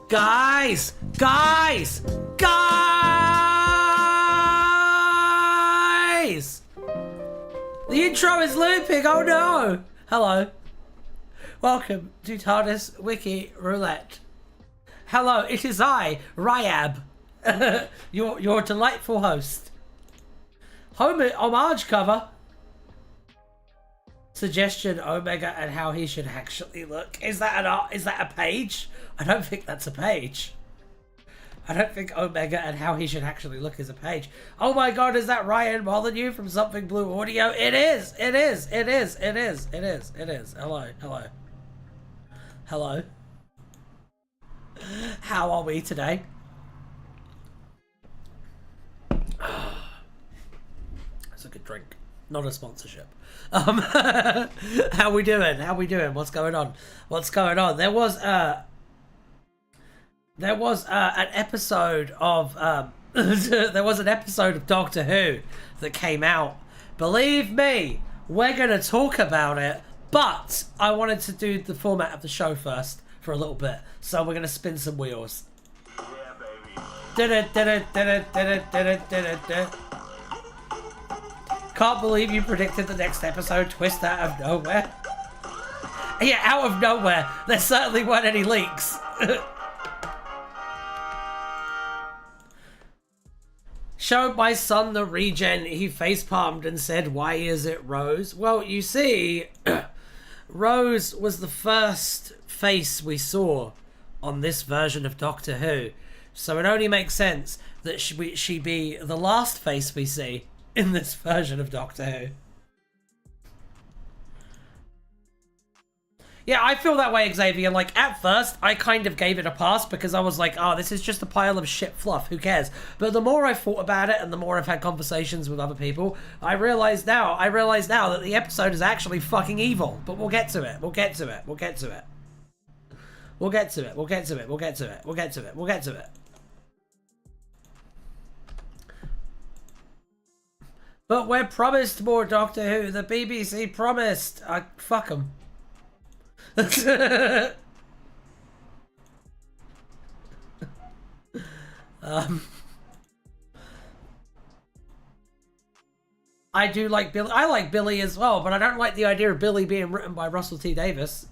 Guys! Guys! Guys! The intro is looping, oh no! Hello. Welcome to Tardis Wiki Roulette. Hello, it is I, Ryab, your delightful host. Homage cover. Suggestion Omega and how he should actually look. Is that a page? I don't think that's a page. I don't think Omega and how he should actually look is a page. Oh my god, is that Ryan Molyneux from Something Blue Audio? It is! It is! It is! It is! It is! It is! Hello. Hello. Hello. How are we today? That's a good drink. Not a sponsorship. How we doing? How we doing? What's going on? What's going on? There was an episode of there was an episode of Doctor Who that came out. Believe me, we're gonna talk about it, but I wanted to do the format of the show first for a little bit, so we're gonna spin some wheels. Yeah, baby. Can't believe you predicted the next episode twist out of nowhere. Yeah, out of nowhere. There certainly weren't any leaks. Showed my son the regen, he facepalmed and said, "Why is it Rose?" Well, you see, Rose was the first face we saw on this version of Doctor Who. So it only makes sense that she be the last face we see in this version of Doctor Who. Yeah, I feel that way, Xavier. Like, at first, I kind of gave it a pass because I was like, oh, this is just a pile of shit fluff, who cares? But the more I thought about it and the more I've had conversations with other people, I realize now that the episode is actually fucking evil. But we'll get to it. We'll get to it. We'll get to it. We'll get to it. We'll get to it. We'll get to it. We'll get to it. We'll get to it. But we're promised more Doctor Who. The BBC promised. Fuck them. I do like Billy. I like Billy as well, but I don't like the idea of Billy being written by Russell T Davies.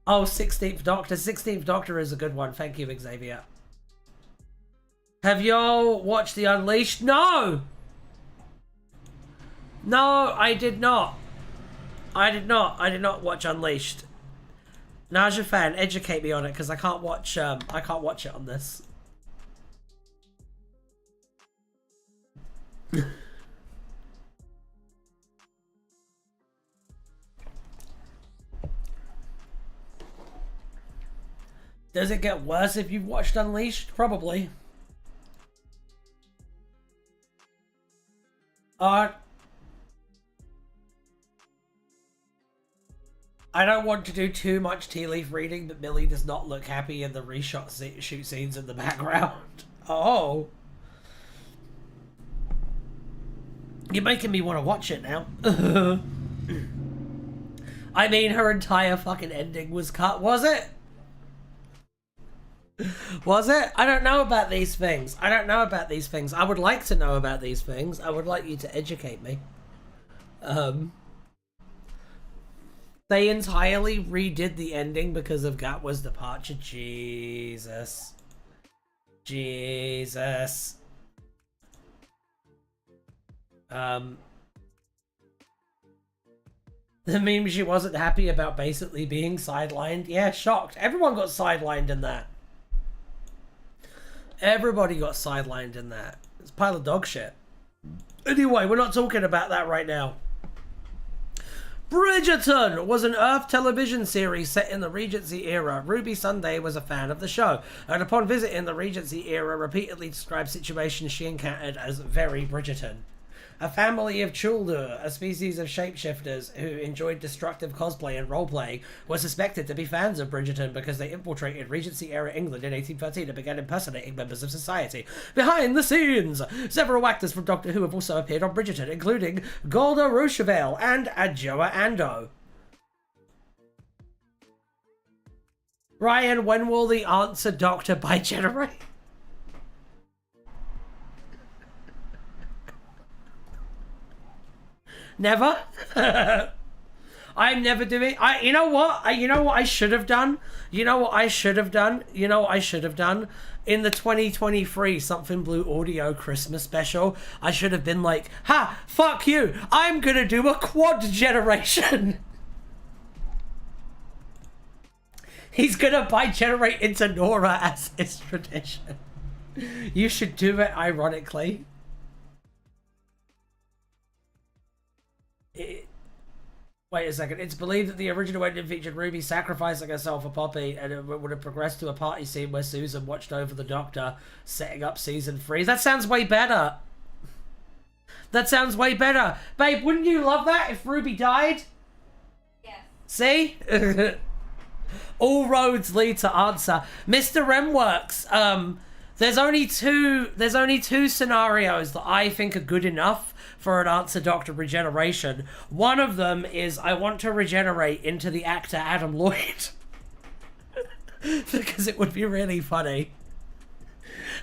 Oh, 16th Doctor. 16th Doctor is a good one. Thank you, Xavier. Have y'all watched The Unleashed? No! No, I did not. I did not watch Unleashed. Naja fan, educate me on it because I can't watch it on this. Does it get worse if you've watched Unleashed? Probably. I don't want to do too much tea leaf reading, but Millie does not look happy in the reshot shoot scenes in the background. Oh. You're making me want to watch it now. I mean, her entire fucking ending was cut, was it? Was it? I don't know about these things. I don't know about these things. I would like to know about these things. I would like you to educate me. They entirely redid the ending because of Gatwa's departure. Jesus. Jesus. The meme, she wasn't happy about basically being sidelined. Yeah, shocked. Everyone got sidelined in that. Everybody got sidelined in that. It's a pile of dog shit. Anyway, we're not talking about that right now. Bridgerton was an Earth television series set in the Regency era. Ruby Sunday was a fan of the show, and upon visiting the Regency era, repeatedly described situations she encountered as very Bridgerton. A family of Chuldur, a species of shapeshifters who enjoyed destructive cosplay and roleplaying, were suspected to be fans of Bridgerton because they infiltrated Regency-era England in 1813 and began impersonating members of society. Behind the scenes, several actors from Doctor Who have also appeared on Bridgerton, including Golda Rochevelle and Adjoa Ando. Ryan, when will the answer Doctor bi-generate? Never. I'm never doing. You know what I should have done. In the 2023 Something Blue Audio Christmas special, I should have been like, ha, fuck you, I'm gonna do a quad generation. He's gonna bi-generate into Nora as is tradition. You should do it ironically. Wait a second. It's believed that the original ending featured Ruby sacrificing herself for Poppy, and it would have progressed to a party scene where Susan watched over the Doctor, setting up season 3. That sounds way better. That sounds way better. Babe, wouldn't you love that if Ruby died? Yes. See? All roads lead to answer. Mr. Remworks, there's only two scenarios that I think are good enough for an answer Doctor regeneration. One of them is I want to regenerate into the actor Adam Lloyd. Because it would be really funny.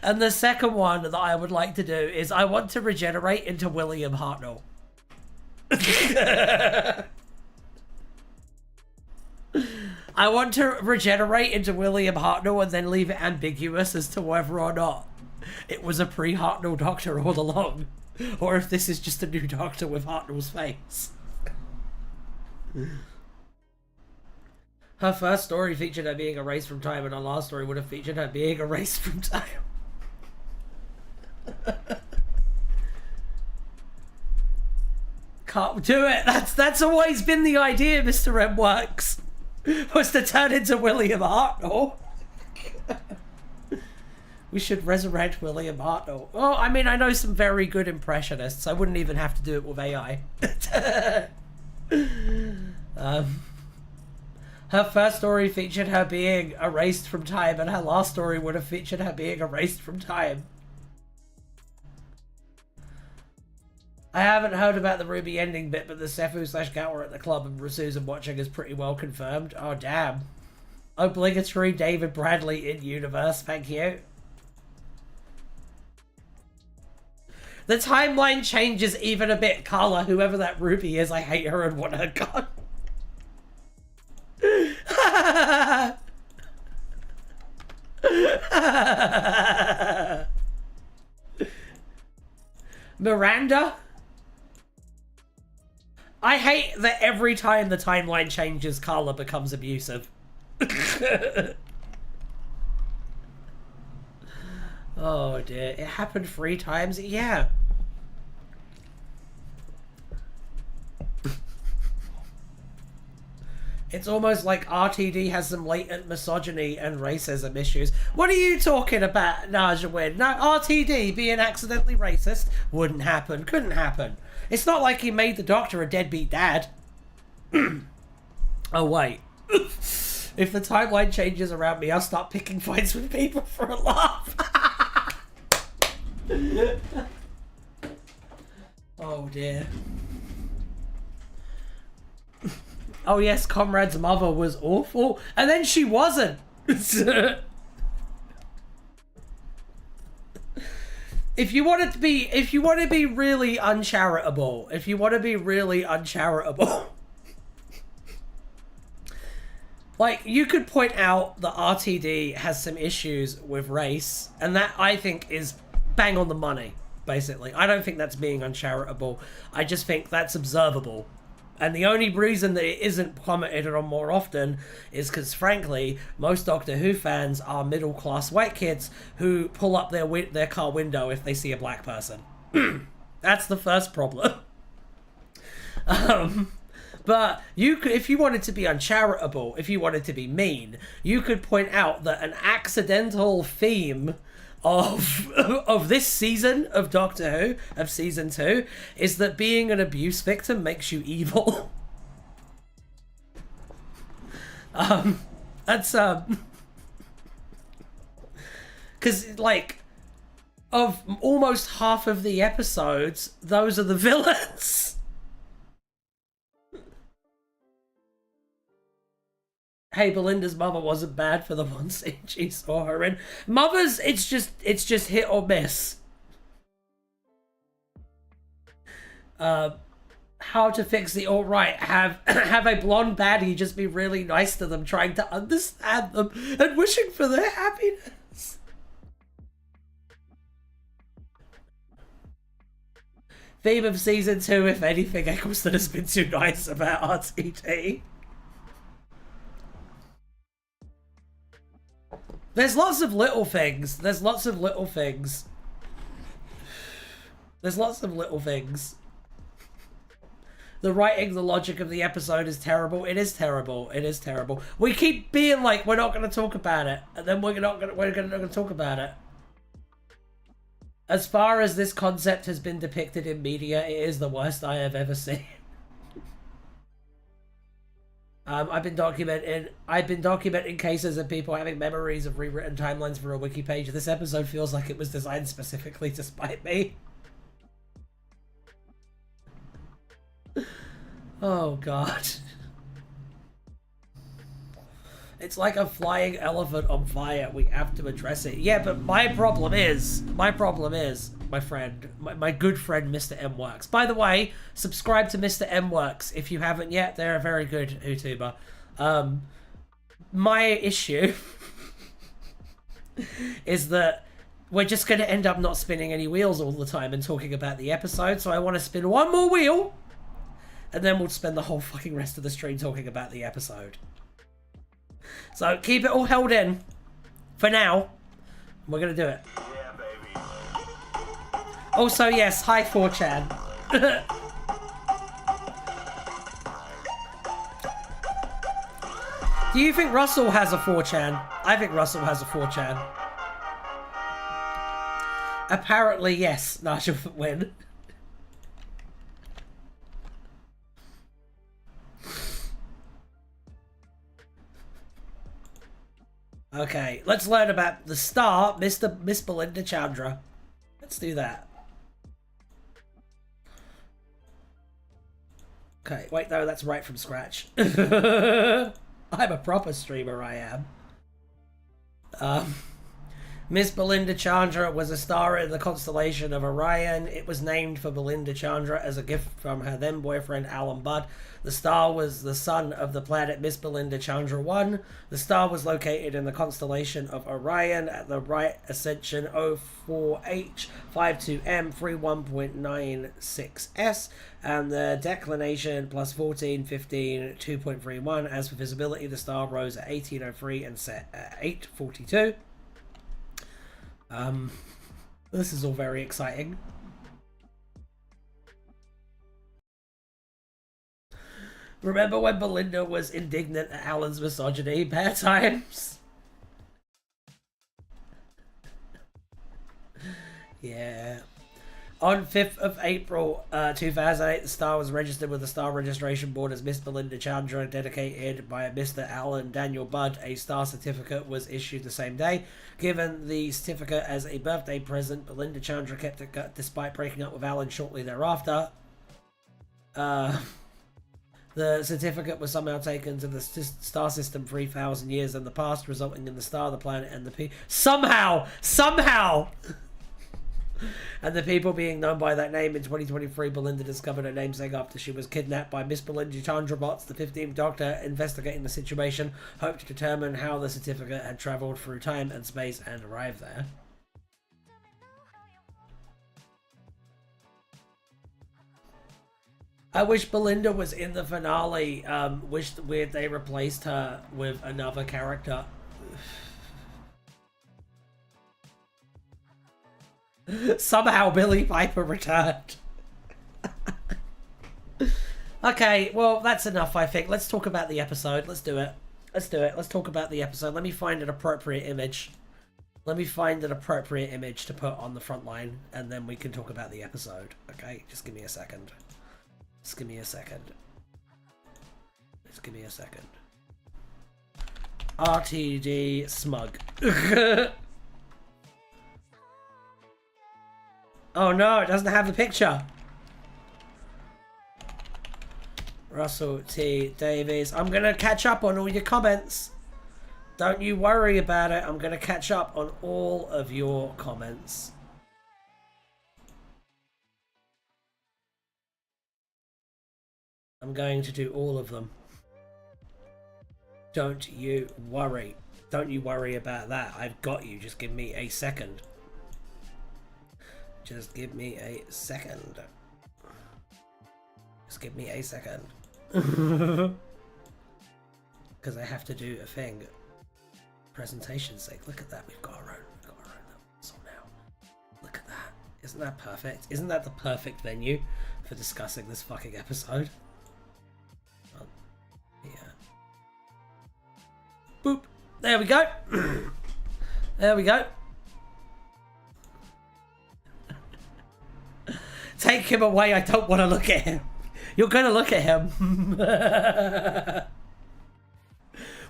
And the second one that I would like to do is I want to regenerate into William Hartnell. I want to regenerate into William Hartnell and then leave it ambiguous as to whether or not it was a pre-Hartnell Doctor all along, or if this is just a new Doctor with Hartnell's face. Her first story featured her being erased from time, and her last story would have featured her being erased from time. Can't do it. That's always been the idea, Mr. Remworks. Was to turn into William Hartnell. We should resurrect William Hartnell. Oh, I mean, I know some very good impressionists. I wouldn't even have to do it with AI. Her first story featured her being erased from time, and her last story would have featured her being erased from time. I haven't heard about the Ruby ending bit, but the Sefu/Gower at the club and Susan watching is pretty well confirmed. Oh, damn. Obligatory David Bradley in universe, thank you. The timeline changes even a bit. Carla, whoever that Ruby is, I hate her and want her gone. Miranda? I hate that every time the timeline changes, Carla becomes abusive. Oh dear, it happened 3 times? Yeah. It's almost like RTD has some latent misogyny and racism issues. What are you talking about, Najawin? No, RTD being accidentally racist wouldn't happen, couldn't happen. It's not like he made the Doctor a deadbeat dad. Oh, wait. If the timeline changes around me, I'll start picking fights with people for a laugh. Oh, dear. Oh, yes, Comrade's mother was awful. And then she wasn't. If you want to be really uncharitable, like, you could point out that RTD has some issues with race, and that, I think, is bang on the money, basically. I don't think that's being uncharitable. I just think that's observable. And the only reason that it isn't commented on more often is because, frankly, most Doctor Who fans are middle-class white kids who pull up their car window if they see a black person. That's the first problem. But you could, if you wanted to be uncharitable, if you wanted to be mean, you could point out that an accidental theme of this season of Doctor Who, of season 2, is that being an abuse victim makes you evil. That's because like of almost half of the episodes, those are the villains. Hey, Belinda's mother wasn't bad for the one scene she saw her in. Mothers, it's just hit or miss. How to fix the alt-right. Have a blonde baddie just be really nice to them, trying to understand them and wishing for their happiness. Theme of season 2, if anything, Eccleston has been too nice about RTD. There's lots of little things. There's lots of little things. There's lots of little things. The writing, the logic of the episode is terrible. It is terrible. It is terrible. We keep being like, we're not going to talk about it, and then we're not going to talk about it. As far as this concept has been depicted in media, it is the worst I have ever seen. I've been documenting cases of people having memories of rewritten timelines for a wiki page. This episode feels like it was designed specifically to spite me. Oh god. It's like a flying elephant on fire. We have to address it. Yeah, but my problem is, my friend, my good friend, Mr. M Works. By the way, subscribe to Mr. M Works if you haven't yet. They're a very good YouTuber. My issue is that we're just going to end up not spinning any wheels all the time and talking about the episode. So I want to spin one more wheel, and then we'll spend the whole fucking rest of the stream talking about the episode. So keep it all held in for now. We're going to do it. Yeah, baby. Also, yes, hi 4chan. Do you think Russell has a 4chan? I think Russell has a 4chan. Apparently, yes. Nigel win. Okay, let's learn about the star, Miss Belinda Chandra. Let's do that. Okay, wait, no, that's right from scratch. I'm a proper streamer, I am. Miss Belinda Chandra was a star in the constellation of Orion. It was named for Belinda Chandra as a gift from her then boyfriend Alan Budd. The star was the sun of the planet Miss Belinda Chandra 1. The star was located in the constellation of Orion at the right ascension 04H52M 31.96S and the declination plus 1415 2.31. As for visibility, the star rose at 1803 and set at 842. This is all very exciting. Remember when Belinda was indignant at Alan's misogyny? Bad times. Yeah. On 5th of April 2008, the star was registered with the Star Registration Board as Miss Belinda Chandra, dedicated by Mr. Alan Daniel Budd. A star certificate was issued the same day. Given the certificate as a birthday present, Belinda Chandra kept it despite breaking up with Alan shortly thereafter. The certificate was somehow taken to the star system 3,000 years in the past, resulting in the star, the planet, and the Somehow! And the people being known by that name. In 2023, Belinda discovered her namesake after she was kidnapped by Miss Belinda Chandra bots. The 15th Doctor, investigating the situation, hoped to determine how the certificate had travelled through time and space and arrived there. I wish Belinda was in the finale. Wish they replaced her with another character. Somehow Billy Piper returned. Okay, well, that's enough, I think. Let's talk about the episode. Let's do it. Let's talk about the episode. Let me find an appropriate image. Let me find an appropriate image to put on the front line, and then we can talk about the episode. Okay, just give me a second. Just give me a second. Just give me a second. RTD smug. Oh no, it doesn't have the picture. Russell T. Davies. I'm gonna catch up on all your comments. Don't you worry about it. I'm gonna catch up on all of your comments. I'm going to do all of them. Don't you worry. Don't you worry about that. I've got you. Just give me a second. Just give me a second. Just give me a second. Because I have to do a thing. Presentation's sake. Look at that. We've got our own console now. Look at that. Isn't that perfect? Isn't that the perfect venue for discussing this fucking episode? Yeah. Boop. There we go. There we go. Take him away. I don't want to look at him. You're going to look at him.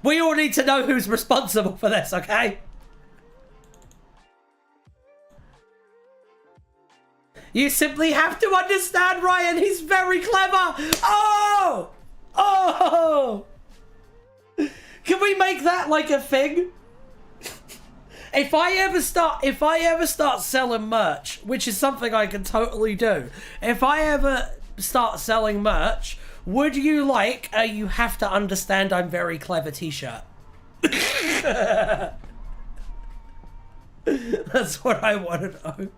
We all need to know who's responsible for this, okay? You simply have to understand, Ryan. He's very clever. Oh! Oh! Can we make that like a thing? If I ever start selling merch, which is something I can totally do. If I ever start selling merch, would you like a "you have to understand I'm very clever" t-shirt? That's what I want to know.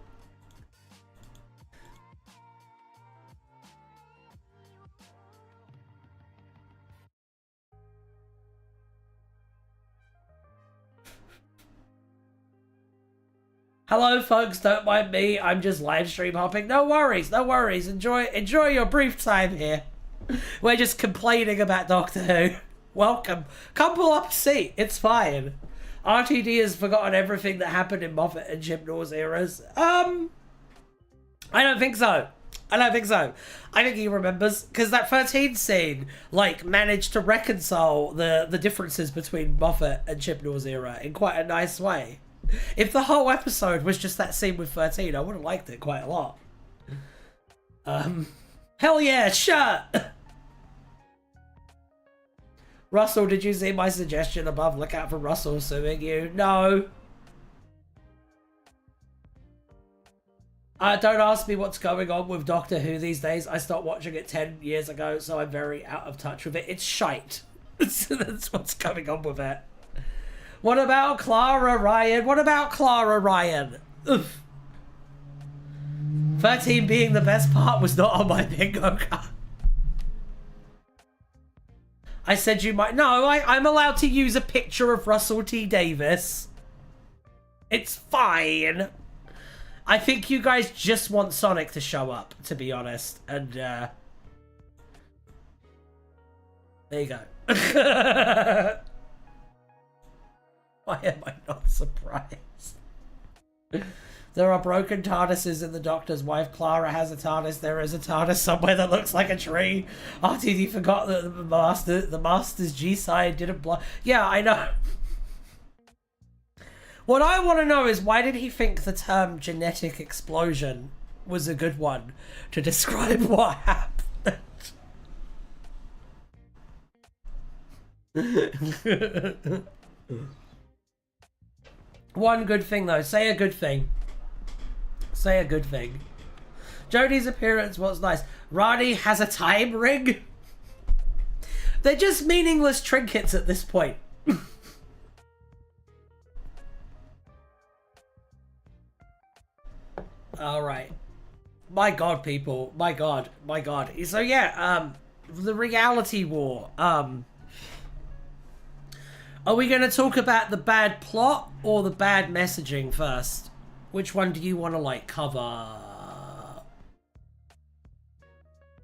Hello folks, don't mind me, I'm just live stream hopping. No worries, no worries. Enjoy your brief time here. We're just complaining about Doctor Who. Welcome. Come pull up a seat, it's fine. RTD has forgotten everything that happened in Moffat and Chibnall's eras. I don't think so. I don't think so. I think he remembers, because that 13 scene, like, managed to reconcile the differences between Moffat and Chibnall's era in quite a nice way. If the whole episode was just that scene with 13, I would have liked it quite a lot. Hell yeah, shirt! Russell, did you see my suggestion above? Look out for Russell suing you. No. Don't ask me what's going on with Doctor Who these days. I stopped watching it 10 years ago, so I'm very out of touch with it. It's shite. That's what's going on with it. What about Clara Ryan? What about Clara Ryan? Oof. 13 being the best part was not on my bingo card. I said you might... No, I'm allowed to use a picture of Russell T Davies. It's fine. I think you guys just want Sonic to show up, to be honest. And, there you go. Why am I not surprised? There are broken TARDISes in the Doctor's wife. Clara has a TARDIS. There is a TARDIS somewhere that looks like a tree. RTD forgot that the Master's G-side didn't blow. Yeah, I know. What I want to know is, why did he think the term genetic explosion was a good one to describe what happened? One good thing though, say a good thing. Say a good thing. Jodie's appearance was nice. Rani has a time ring? They're just meaningless trinkets at this point. Alright. My god, people. My god. My god. So yeah, the reality war. Are we going to talk about the bad plot or the bad messaging first? Which one do you want to, like, cover?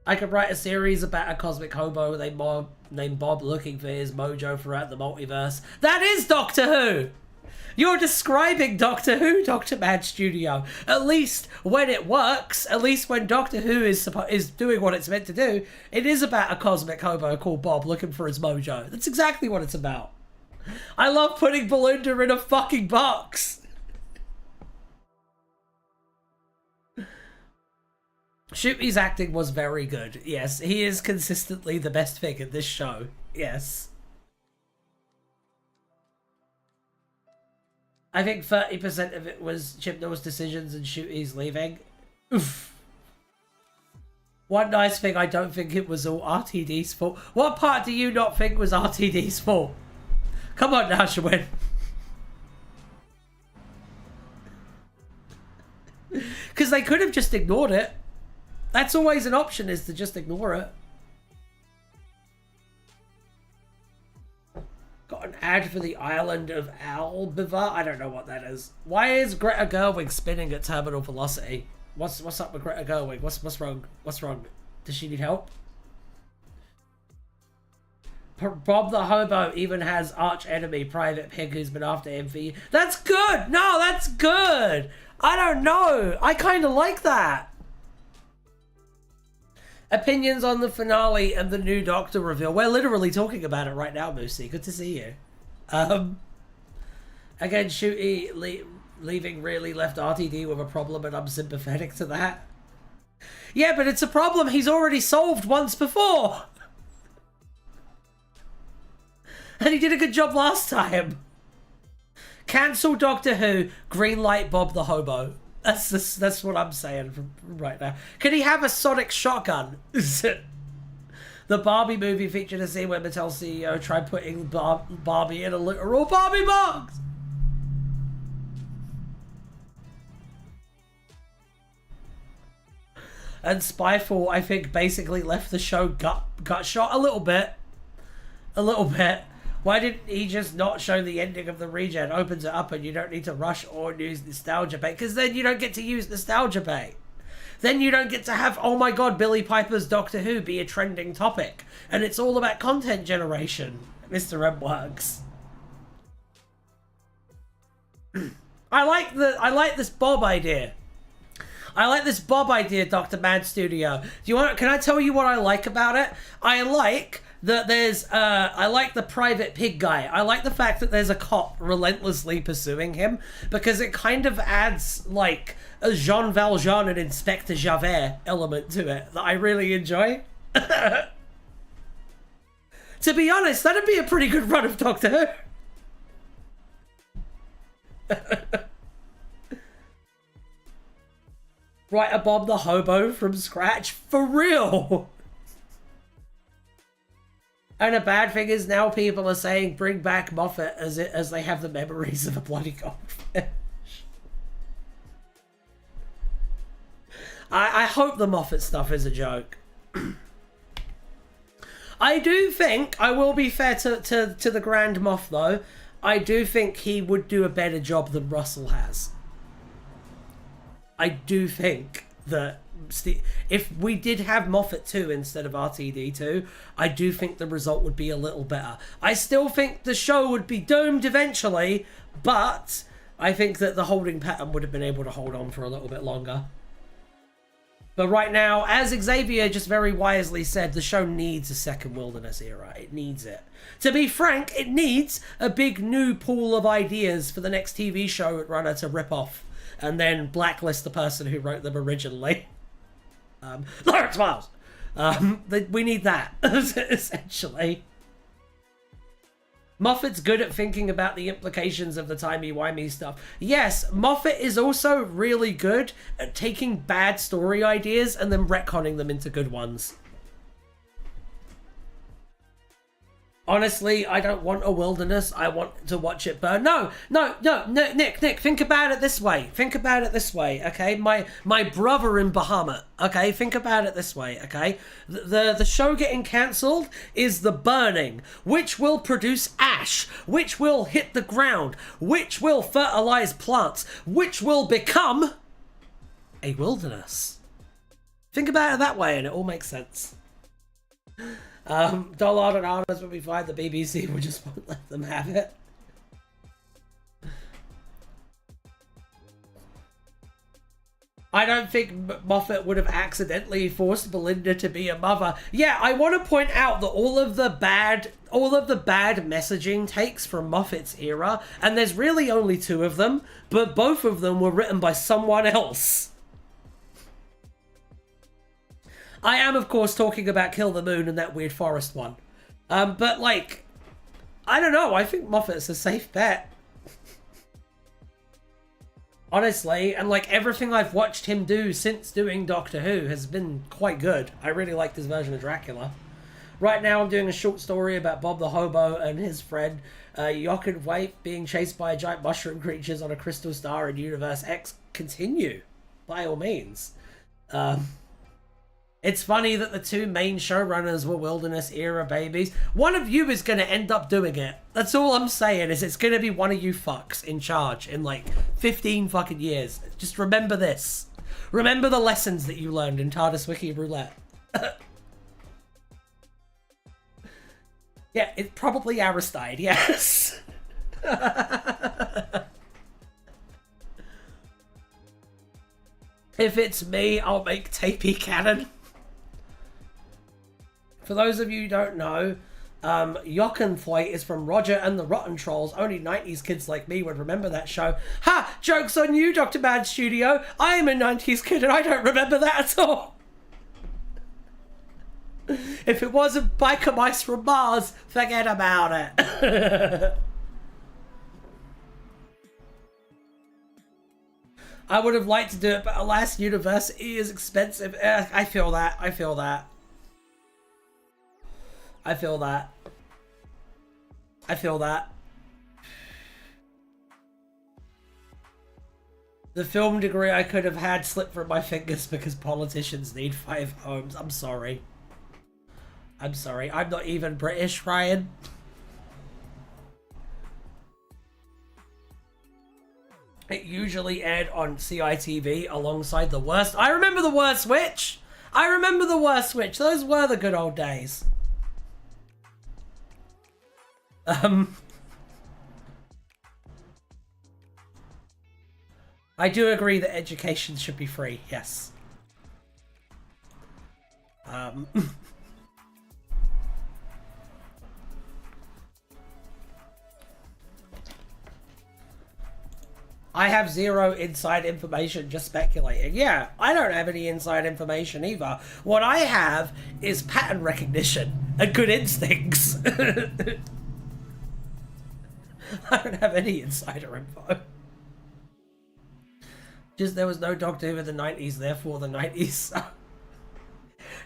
I could write a series about a cosmic hobo named Bob looking for his mojo throughout the multiverse. That is Doctor Who! You're describing Doctor Who, Dr. Mad Studio. At least when it works, at least when Doctor Who is doing what it's meant to do, it is about a cosmic hobo called Bob looking for his mojo. That's exactly what it's about. I love putting Belinda in a fucking box. Shooty's acting was very good. Yes, he is consistently the best thing in this show. Yes. I think 30% of it was Chibnall's decisions and Shooty's leaving. Oof. One nice thing, I don't think it was all RTD's fault. What part do you not think was RTD's fault? Come on now, Shawin. Because they could have just ignored it. That's always an option, is to just ignore it. Got an ad for the island of Albiva. I don't know what that is. Why is Greta Gerwig spinning at terminal velocity? What's up with Greta Gerwig? What's wrong? What's wrong? Does she need help? Bob the Hobo even has arch enemy Private Pig who's been after him for years. That's good. No, that's good. I don't know. I kind of like that. Opinions on the finale and the new Doctor reveal. We're literally talking about it right now, Moosey. Good to see you. Again, Shooty leaving really left RTD with a problem, and I'm sympathetic to that. Yeah, but it's a problem he's already solved once before. And he did a good job last time. Cancel Doctor Who, greenlight Bob the Hobo. That's what I'm saying from right now. Can he have a sonic shotgun? The Barbie movie featured a scene where Mattel CEO tried putting Barbie in a literal Barbie box. And Spyfall, I think, basically left the show gut shot a little bit. A little bit. Why didn't he just not show the ending of the regen? Opens it up and you don't need to rush or use nostalgia bait. Because then you don't get to use nostalgia bait. Then you don't get to have, oh my god, Billy Piper's Doctor Who be a trending topic. And it's all about content generation, Mr. M Works. I like this Bob idea. I like this Bob idea, Dr. Mad Studio. Can I tell you what I like about it? I like that I like the Private Pig guy. I like the fact that there's a cop relentlessly pursuing him, because it kind of adds like a Jean Valjean and Inspector Javert element to it that I really enjoy. To be honest, that'd be a pretty good run of Doctor Who. Write a Bob the Hobo from scratch? For real! And a bad thing is now people are saying bring back Moffat as they have the memories of a bloody goldfish. I hope the Moffat stuff is a joke. I do think, I will be fair to the Grand Moff though, I do think he would do a better job than Russell has. I do think that if we did have Moffat 2 instead of RTD 2, I do think the result would be a little better. I still think the show would be doomed eventually, but I think that the holding pattern would have been able to hold on for a little bit longer. But right now, as Xavier just very wisely said, the show needs a second Wilderness era. It needs it. To be frank, it needs a big new pool of ideas for the next TV show runner to rip off and then blacklist the person who wrote them originally. Lawrence Miles. We need that, essentially. Moffat's good at thinking about the implications of the timey-wimey stuff. Yes, Moffat is also really good at taking bad story ideas and then retconning them into good ones. Honestly, I don't want a wilderness. I want to watch it burn. No, Nick, think about it this way. Think about it this way, okay? My brother in Bahamut, okay? Think about it this way, okay? The show getting cancelled is the burning, which will produce ash, which will hit the ground, which will fertilize plants, which will become a wilderness. Think about it that way and it all makes sense. Dollard and Arnold would be fine. The BBC would just won't let them have it. I don't think Moffat would have accidentally forced Belinda to be a mother. Yeah, I want to point out that all of the bad messaging takes from Moffat's era, and there's really only 2 of them, but both of them were written by someone else. I am, of course, talking about Kill the Moon and that weird forest one. But, like, I don't know. I think Moffat's a safe bet. Honestly, and like everything I've watched him do since doing Doctor Who has been quite good. I really liked his version of Dracula. Right now I'm doing a short story about Bob the Hobo and his friend Yock and Waif being chased by giant mushroom creatures on a crystal star in Universe X. Continue, by all means. It's funny that the 2 main showrunners were Wilderness era babies. One of you is going to end up doing it. That's all I'm saying, is it's going to be one of you fucks in charge in like 15 fucking years. Just remember this. Remember the lessons that you learned in Tardis Wiki Roulette. Yeah, it's probably Aristide, yes. If it's me, I'll make Tapey canon. For those of you who don't know, Jochenthwaite is from Roger and the Rotten Trolls. Only 90s kids like me would remember that show. Ha! Joke's on you, Dr. Bad Studio. I am a 90s kid and I don't remember that at all. If it wasn't biker mice from Mars, forget about it. I would have liked to do it, but alas, university is expensive. I feel that. I feel that. I feel that. I feel that. The film degree I could have had slipped from my fingers because politicians need 5 homes. I'm sorry. I'm sorry. I'm not even British, Ryan. It usually aired on CITV alongside The Worst. I remember The Worst Witch. I remember The Worst Witch. Those were the good old days. I do agree that education should be free, yes. I have zero inside information, just speculating. Yeah, I don't have any inside information either. What I have is pattern recognition and good instincts. I don't have any insider info. Just there was no Doctor Who in the 90s, therefore the 90s.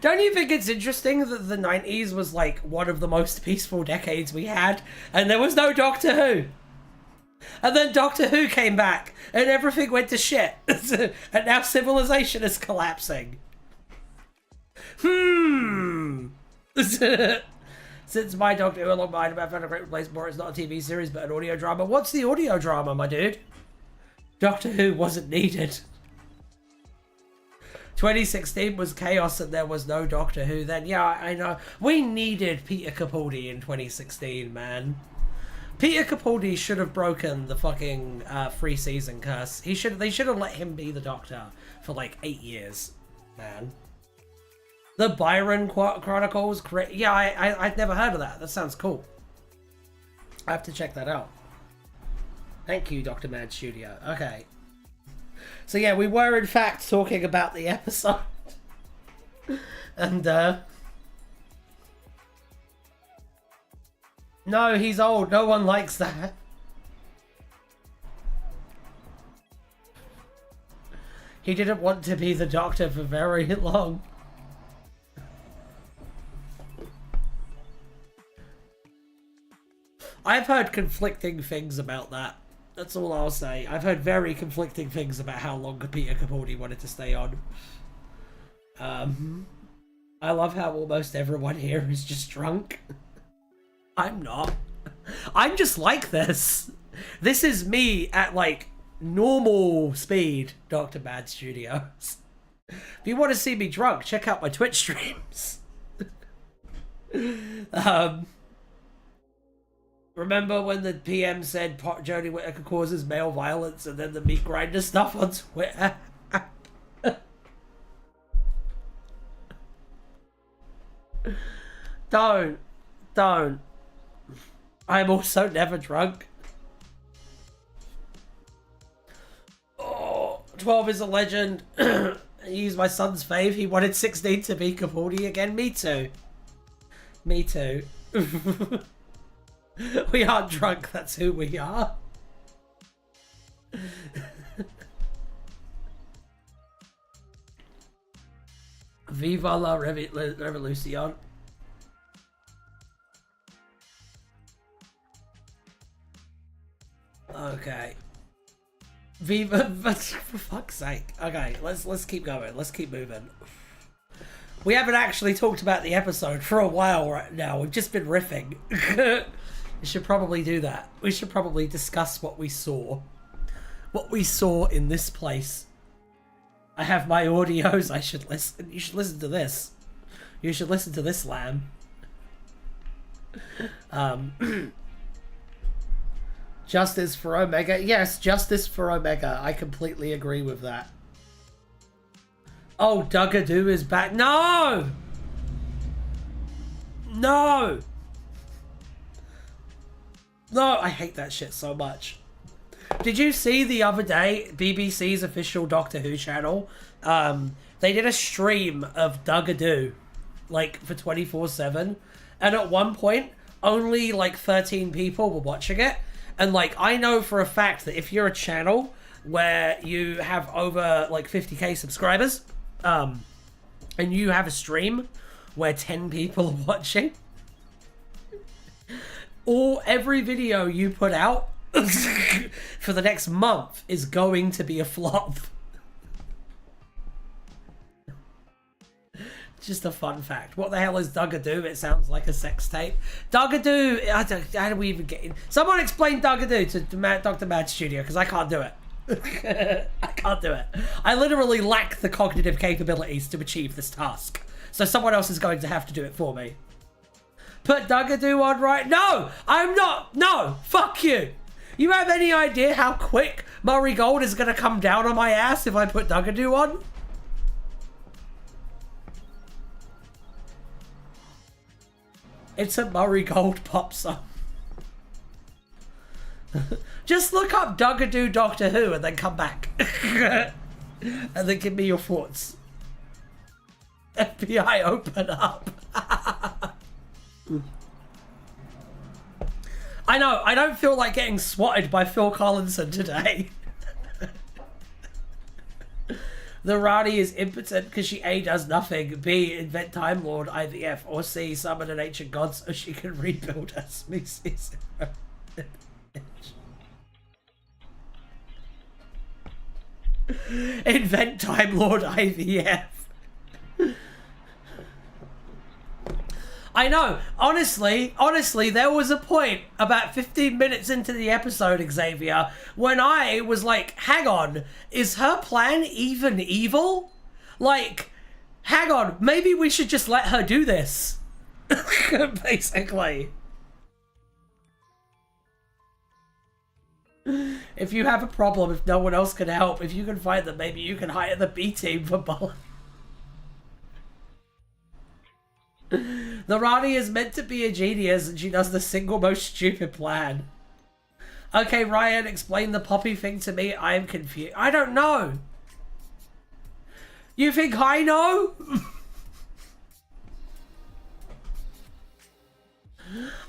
Don't you think it's interesting that the 90s was like one of the most peaceful decades we had, and there was no Doctor Who? And then Doctor Who came back, and everything went to shit. And now civilization is collapsing. Since my Doctor Who along mine, I found a great replacement for it. It's not a TV series, but an audio drama. What's the audio drama, my dude? Doctor Who wasn't needed. 2016 was chaos and there was no Doctor Who then. Yeah, I know. We needed Peter Capaldi in 2016, man. Peter Capaldi should have broken the fucking 3-season curse. They should have let him be the Doctor for like 8 years, man. The Byron Chronicles. Yeah, I've never heard of that. That sounds cool. I have to check that out. Thank you, Dr. Mad Studio. Okay. So yeah, we were in fact talking about the episode. And no, he's old. No one likes that. He didn't want to be the Doctor for very long. I've heard conflicting things about that. That's all I'll say. I've heard very conflicting things about how long Peter Capaldi wanted to stay on. I love how almost everyone here is just drunk. I'm not. I'm just like this. This is me at like normal speed, Dr. Bad Studios. If you want to see me drunk, check out my Twitch streams. Remember when the PM said Jodie Whittaker causes male violence and then the meat grinder stuff on Twitter? Don't. I'm also never drunk. Oh, 12 is a legend. He's my son's fave. He wanted 16 to be Capaldi again. Me too. Me too. We aren't drunk. That's who we are. Viva la Revolucion. Okay. Viva, but for fuck's sake. Okay, let's keep going. Let's keep moving. We haven't actually talked about the episode for a while right now. We've just been riffing. We should probably do that. We should probably discuss what we saw. What we saw in this place. I have my audios. I should listen. You should listen to this. You should listen to this, lamb. Justice for Omega. Yes, justice for Omega. I completely agree with that. Oh, Dugadoo is back. No! No! No, I hate that shit so much. Did you see the other day, BBC's official Doctor Who channel? They did a stream of Dugadoo, like, for 24/7. And at one point, only, like, 13 people were watching it. And, like, I know for a fact that if you're a channel where you have over, like, 50k subscribers, and you have a stream where 10 people are watching, or every video you put out for the next month is going to be a flop. Just a fun fact. What the hell is Dugadoo? It sounds like a sex tape. Dugadoo, how do we even get in? Someone explain Dugadoo to Dr. Mad Studio, because I can't do it. I can't do it. I literally lack the cognitive capabilities to achieve this task. So someone else is going to have to do it for me. Put Dugadoo on right? No! I'm not! No! Fuck you! You have any idea how quick Murray Gold is going to come down on my ass if I put Dugadoo on? It's a Murray Gold pop song. Just look up Dugadoo Doctor Who and then come back. And then give me your thoughts. FBI, open up. I know, I don't feel like getting swatted by Phil Collinson today. The Rani is impotent because she A, does nothing, B, invent Time Lord IVF, or C, summon an ancient god so she can rebuild her species. Invent Time Lord IVF. I know, honestly, there was a point about 15 minutes into the episode, Xavier, when I was like, hang on, is her plan even evil? Like, hang on, maybe we should just let her do this. Basically. If you have a problem, if no one else can help, if you can find them, maybe you can hire the B team for Bullet. The Rani is meant to be a genius and she does the single most stupid plan. Okay, Ryan, explain the poppy thing to me. I am confused. I don't know. You think I know?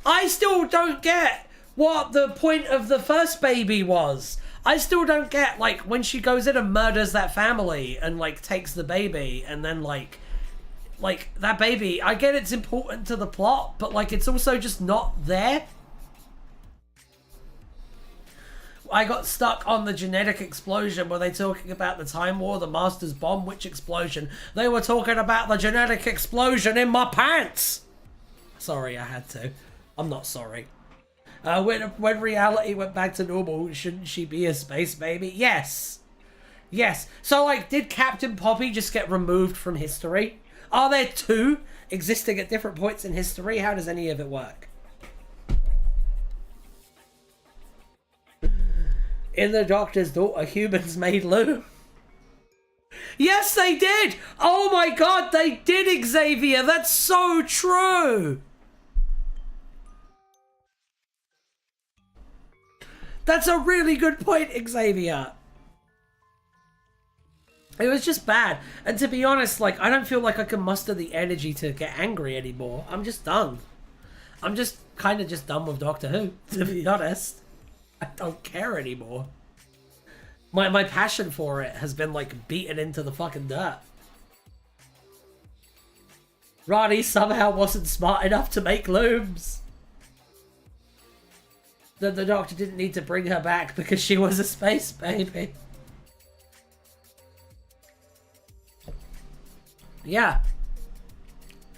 I still don't get what the point of the first baby was. I still don't get, like, when she goes in and murders that family and, like, takes the baby and then, like, that baby, I get it's important to the plot, but, like, it's also just not there. I got stuck on the genetic explosion. Were they talking about the Time War, the Master's Bomb? Which explosion? They were talking about the genetic explosion in my pants! Sorry, I had to. I'm not sorry. When reality went back to normal, shouldn't she be a space baby? Yes. Yes. So, like, did Captain Poppy just get removed from history? Are there two existing at different points in history? How does any of it work? In the Doctor's daughter, humans made Lou. Yes, they did! Oh my god, they did, Xavier! That's so true! That's a really good point, Xavier. It was just bad. And to be honest, like, I don't feel like I can muster the energy to get angry anymore. I'm just done. I'm just kind of just done with Doctor Who, to be honest. I don't care anymore. My passion for it has been, like, beaten into the fucking dirt. Rani somehow wasn't smart enough to make looms. That the Doctor didn't need to bring her back because she was a space baby. Yeah.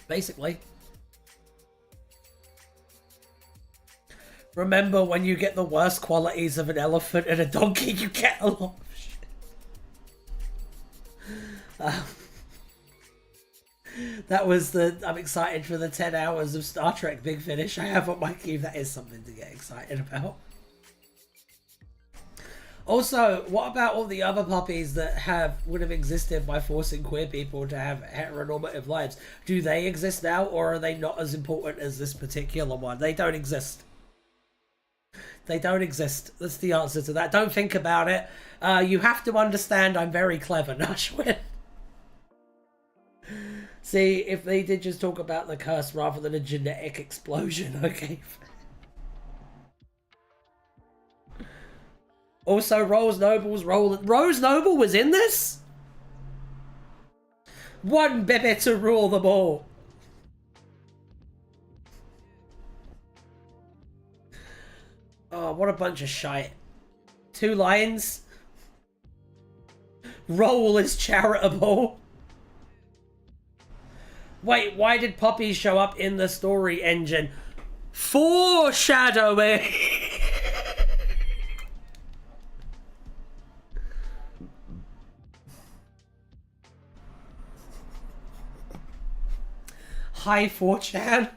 Basically. Remember, when you get the worst qualities of an elephant and a donkey, you get a lot of shit. That was the... I'm excited for the 10 hours of Star Trek Big Finish I have on my queue. That is something to get excited about. Also, what about all the other puppies that would have existed by forcing queer people to have heteronormative lives? Do they exist now, or are they not as important as this particular one? They don't exist. They don't exist. That's the answer to that. Don't think about it. You have to understand I'm very clever, Nashwin. See, if they did just talk about the curse rather than a genetic explosion, okay. Also, Rose Noble was in this? One baby to rule them all. Oh, what a bunch of shite. 2 lines. Roll is charitable. Wait, why did Poppy show up in the story engine? Foreshadowing! Hi, 4chan.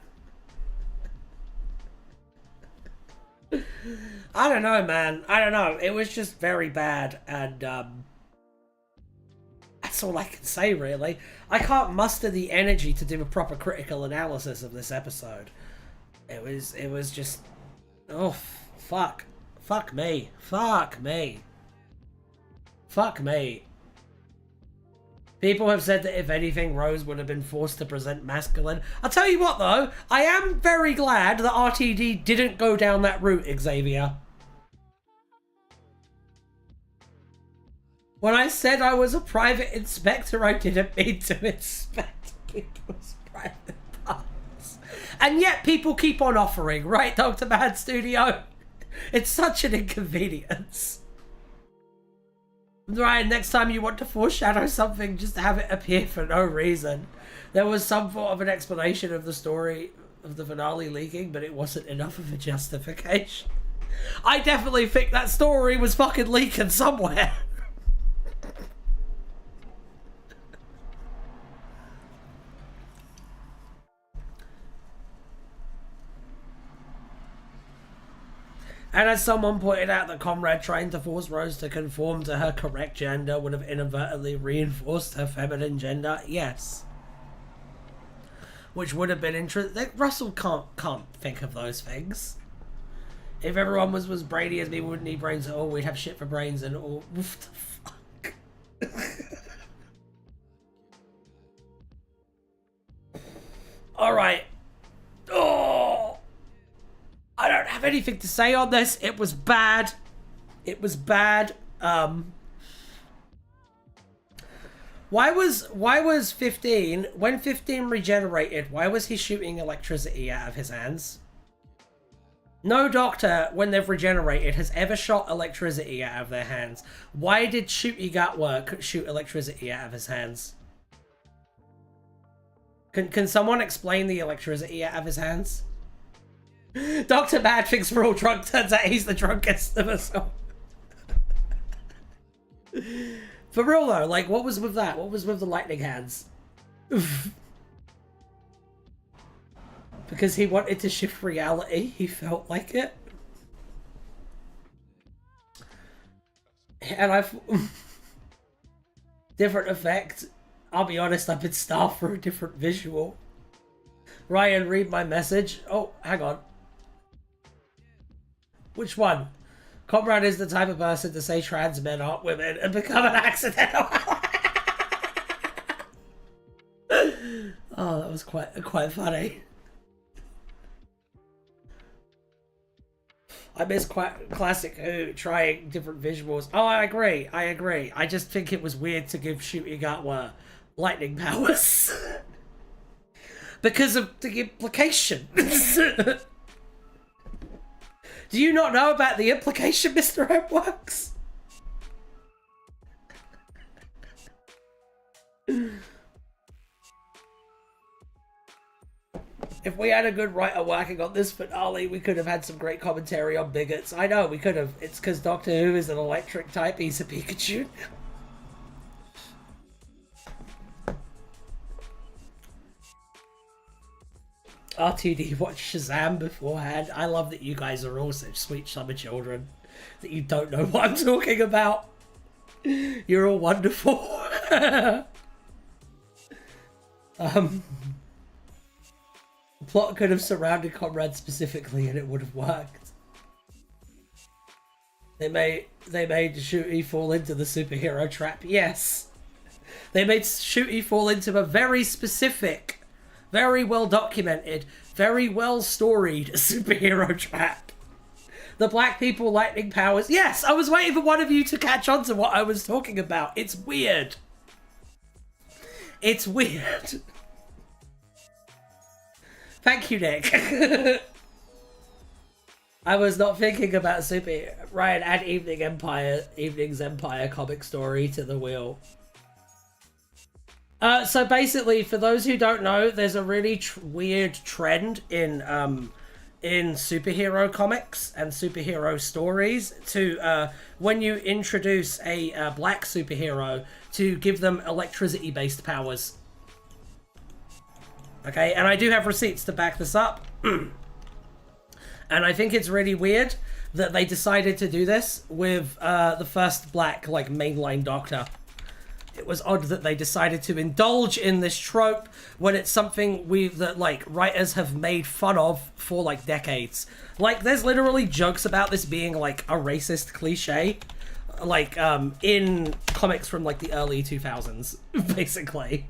I don't know, man. I don't know. It was just very bad, and that's all I can say, really. I can't muster the energy to do a proper critical analysis of this episode. It was just... Oh, fuck. Fuck me. Fuck me. Fuck me. People have said that if anything, Rose would have been forced to present masculine. I'll tell you what, though. I am very glad that RTD didn't go down that route, Xavier. When I said I was a private inspector, I didn't mean to inspect people's private parts. And yet people keep on offering, right, Dr. Bad Studio? It's such an inconvenience. Ryan, next time you want to foreshadow something, just have it appear for no reason. There was some sort of an explanation of the story of the finale leaking, but it wasn't enough of a justification. I definitely think that story was fucking leaking somewhere. And as someone pointed out, that Comrade trying to force Rose to conform to her correct gender would have inadvertently reinforced her feminine gender. Yes. Which would have been interesting. Russell can't think of those things. If everyone was brainy as me, we wouldn't need brains at all. We'd have shit for brains and all. What the fuck? Alright. Oh! I don't have anything to say on this. It was bad. It was bad. Why was 15, when 15 regenerated, why was he shooting electricity out of his hands? No doctor, when they've regenerated, has ever shot electricity out of their hands. Why did Shooty Gatwa shoot electricity out of his hands? Can someone explain the electricity out of his hands? Dr. Bad thinks we're all drunk. Turns out he's the drunkest of us all. For real though, like, what was with that? What was with the lightning hands? Because he wanted to shift reality. He felt like it. And Different effect. I'll be honest, I've been starved for a different visual. Ryan, read my message. Oh, hang on. Which one? Comrade is the type of person to say trans men aren't women and become an accidental. Oh, that was quite funny. I miss classic Who trying different visuals. Oh, I agree. I just think it was weird to give shooting Gatwa lightning powers. Because of the implication. Do you not know about the implication, Mr. Edworks? If we had a good writer working on this finale, we could have had some great commentary on bigots. I know, we could have. It's because Doctor Who is an electric type, he's a Pikachu. RTD watched Shazam beforehand. I love that you guys are all such sweet summer children. That you don't know what I'm talking about. You're all wonderful. The plot could have surrounded Comrade specifically and it would have worked. They made Shooty fall into the superhero trap. Yes. They made Shooty fall into a very specific, very well documented, very well storied superhero trap. The black people lightning powers. Yes, I was waiting for one of you to catch on to what I was talking about. It's weird. It's weird. Thank you, Nick. I was not thinking about Super Ryan. Add Evening's Empire comic story to the wheel. So basically, for those who don't know, there's a really weird trend in superhero comics and superhero stories to when you introduce a black superhero to give them electricity-based powers. Okay, and I do have receipts to back this up. And I think it's really weird that they decided to do this with the first black, like, mainline Doctor. It was odd that they decided to indulge in this trope when it's something that, like, writers have made fun of for, like, decades. Like, there's literally jokes about this being, like, a racist cliche. Like, in comics from, like, the early 2000s, basically.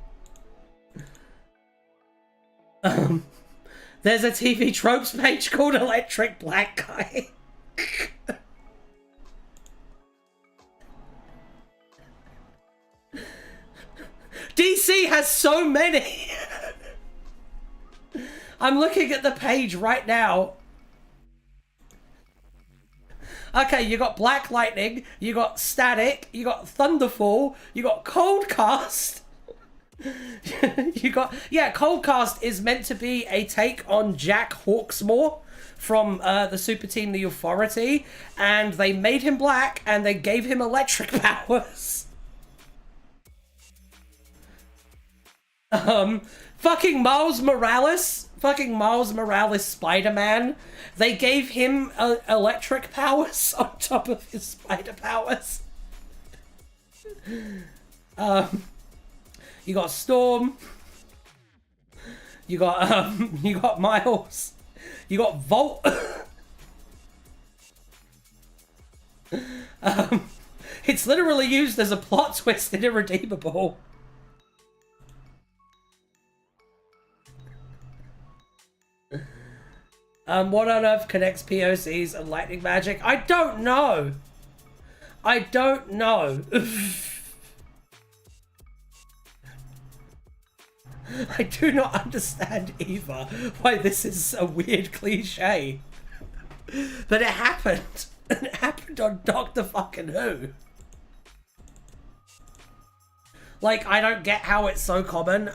There's a TV tropes page called Electric Black Guy. DC has so many. I'm looking at the page right now. Okay, you got Black Lightning, you got Static, you got Thunderfall, you got Coldcast. You got, yeah, Coldcast is meant to be a take on Jack Hawksmoor from the super team The Authority, and they made him black and they gave him electric powers. Fucking Miles Morales Spider-Man, they gave him electric powers on top of his spider powers. You got Storm. You got Miles. You got Volt. It's literally used as a plot twist in Irredeemable. What on earth connects POCs and lightning magic? I don't know. I don't know. I do not understand either why this is a weird cliche. But it happened. And it happened on Doctor fucking Who. Like, I don't get how it's so common.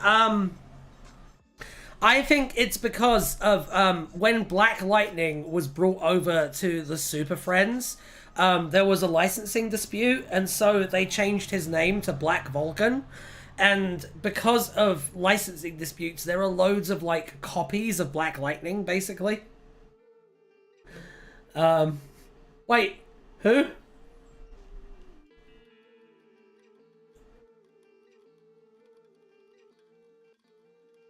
I think it's because of when Black Lightning was brought over to the Super Friends, there was a licensing dispute, and so they changed his name to Black Vulcan. And because of licensing disputes, there are loads of, like, copies of Black Lightning, basically. Wait, who?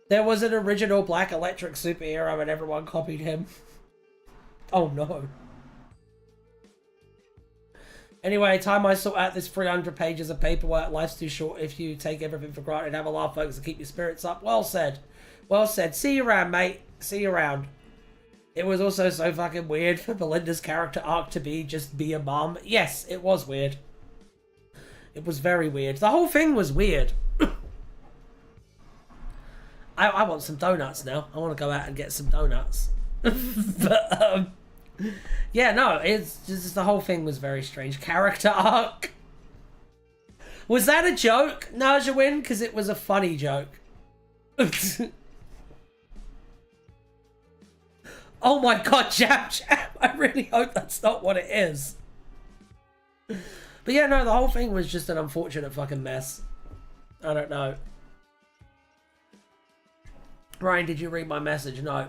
There was an original Black Electric superhero and everyone copied him. Oh no. Anyway, time I sort out this 300 pages of paperwork, life's too short if you take everything for granted. Have a laugh, folks, and keep your spirits up. Well said. Well said. See you around, mate. See you around. It was also so fucking weird for Belinda's character arc to be a mom. Yes, it was weird. It was very weird. The whole thing was weird. I want some donuts now. I want to go out and get some donuts. But, yeah, no, it's just the whole thing was very strange. Character arc. Was that a joke, Najawin? Because it was a funny joke. Oh my god, Jam Jam. I really hope that's not what it is. But yeah, no, the whole thing was just an unfortunate fucking mess. I don't know. Ryan, did you read my message? No.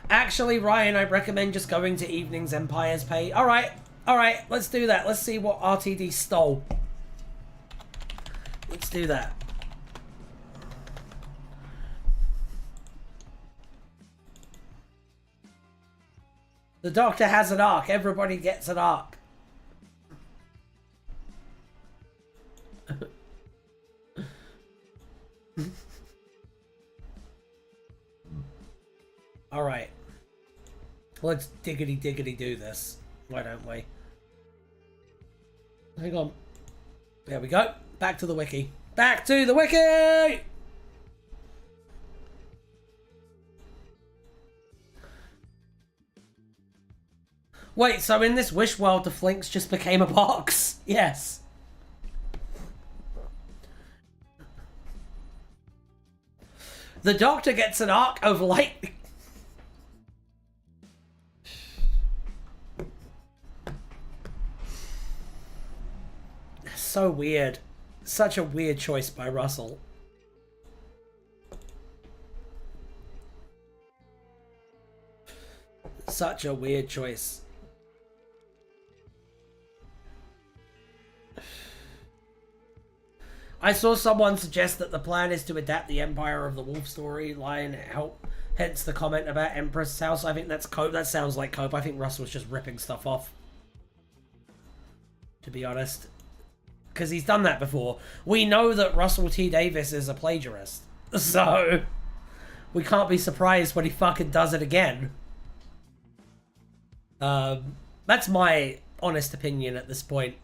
Actually, Ryan, I recommend just going to Evening's Empire's page. Alright, let's do that. Let's see what RTD stole. Let's do that. The Doctor has an arc. Everybody gets an arc. Alright. Let's diggity do this. Why don't we? Hang on. There we go. Back to the wiki. Back to the wiki! Wait, so in this Wish world, the Flinks just became a box? Yes. The Doctor gets an arc over lightning. So weird. Such a weird choice by Russell. Such a weird choice. I saw someone suggest that the plan is to adapt the Empire of the Wolf storyline, hence the comment about Empress House. I think that's cope. That sounds like cope. I think Russell's just ripping stuff off, to be honest. Because he's done that before. We know that Russell T Davies is a plagiarist. So, we can't be surprised when he fucking does it again. That's my honest opinion at this point.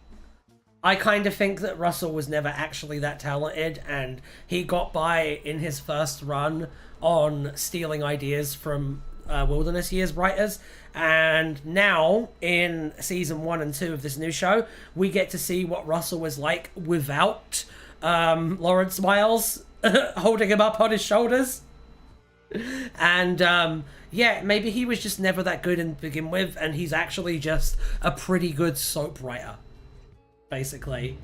I kind of think that Russell was never actually that talented, and he got by in his first run on stealing ideas from Wilderness Years writers, and now in season 1 and 2 of this new show, we get to see what Russell was like without Lawrence Miles holding him up on his shoulders. And yeah, maybe he was just never that good to begin with, and he's actually just a pretty good soap writer, basically.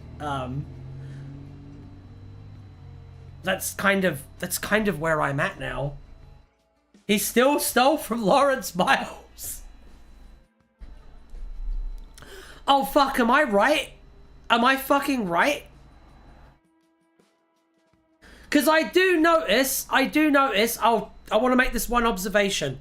That's kind of where I'm at now. He still stole from Lawrence Miles. Oh fuck, am I right? Am I fucking right? Because I do notice, I want to make this one observation.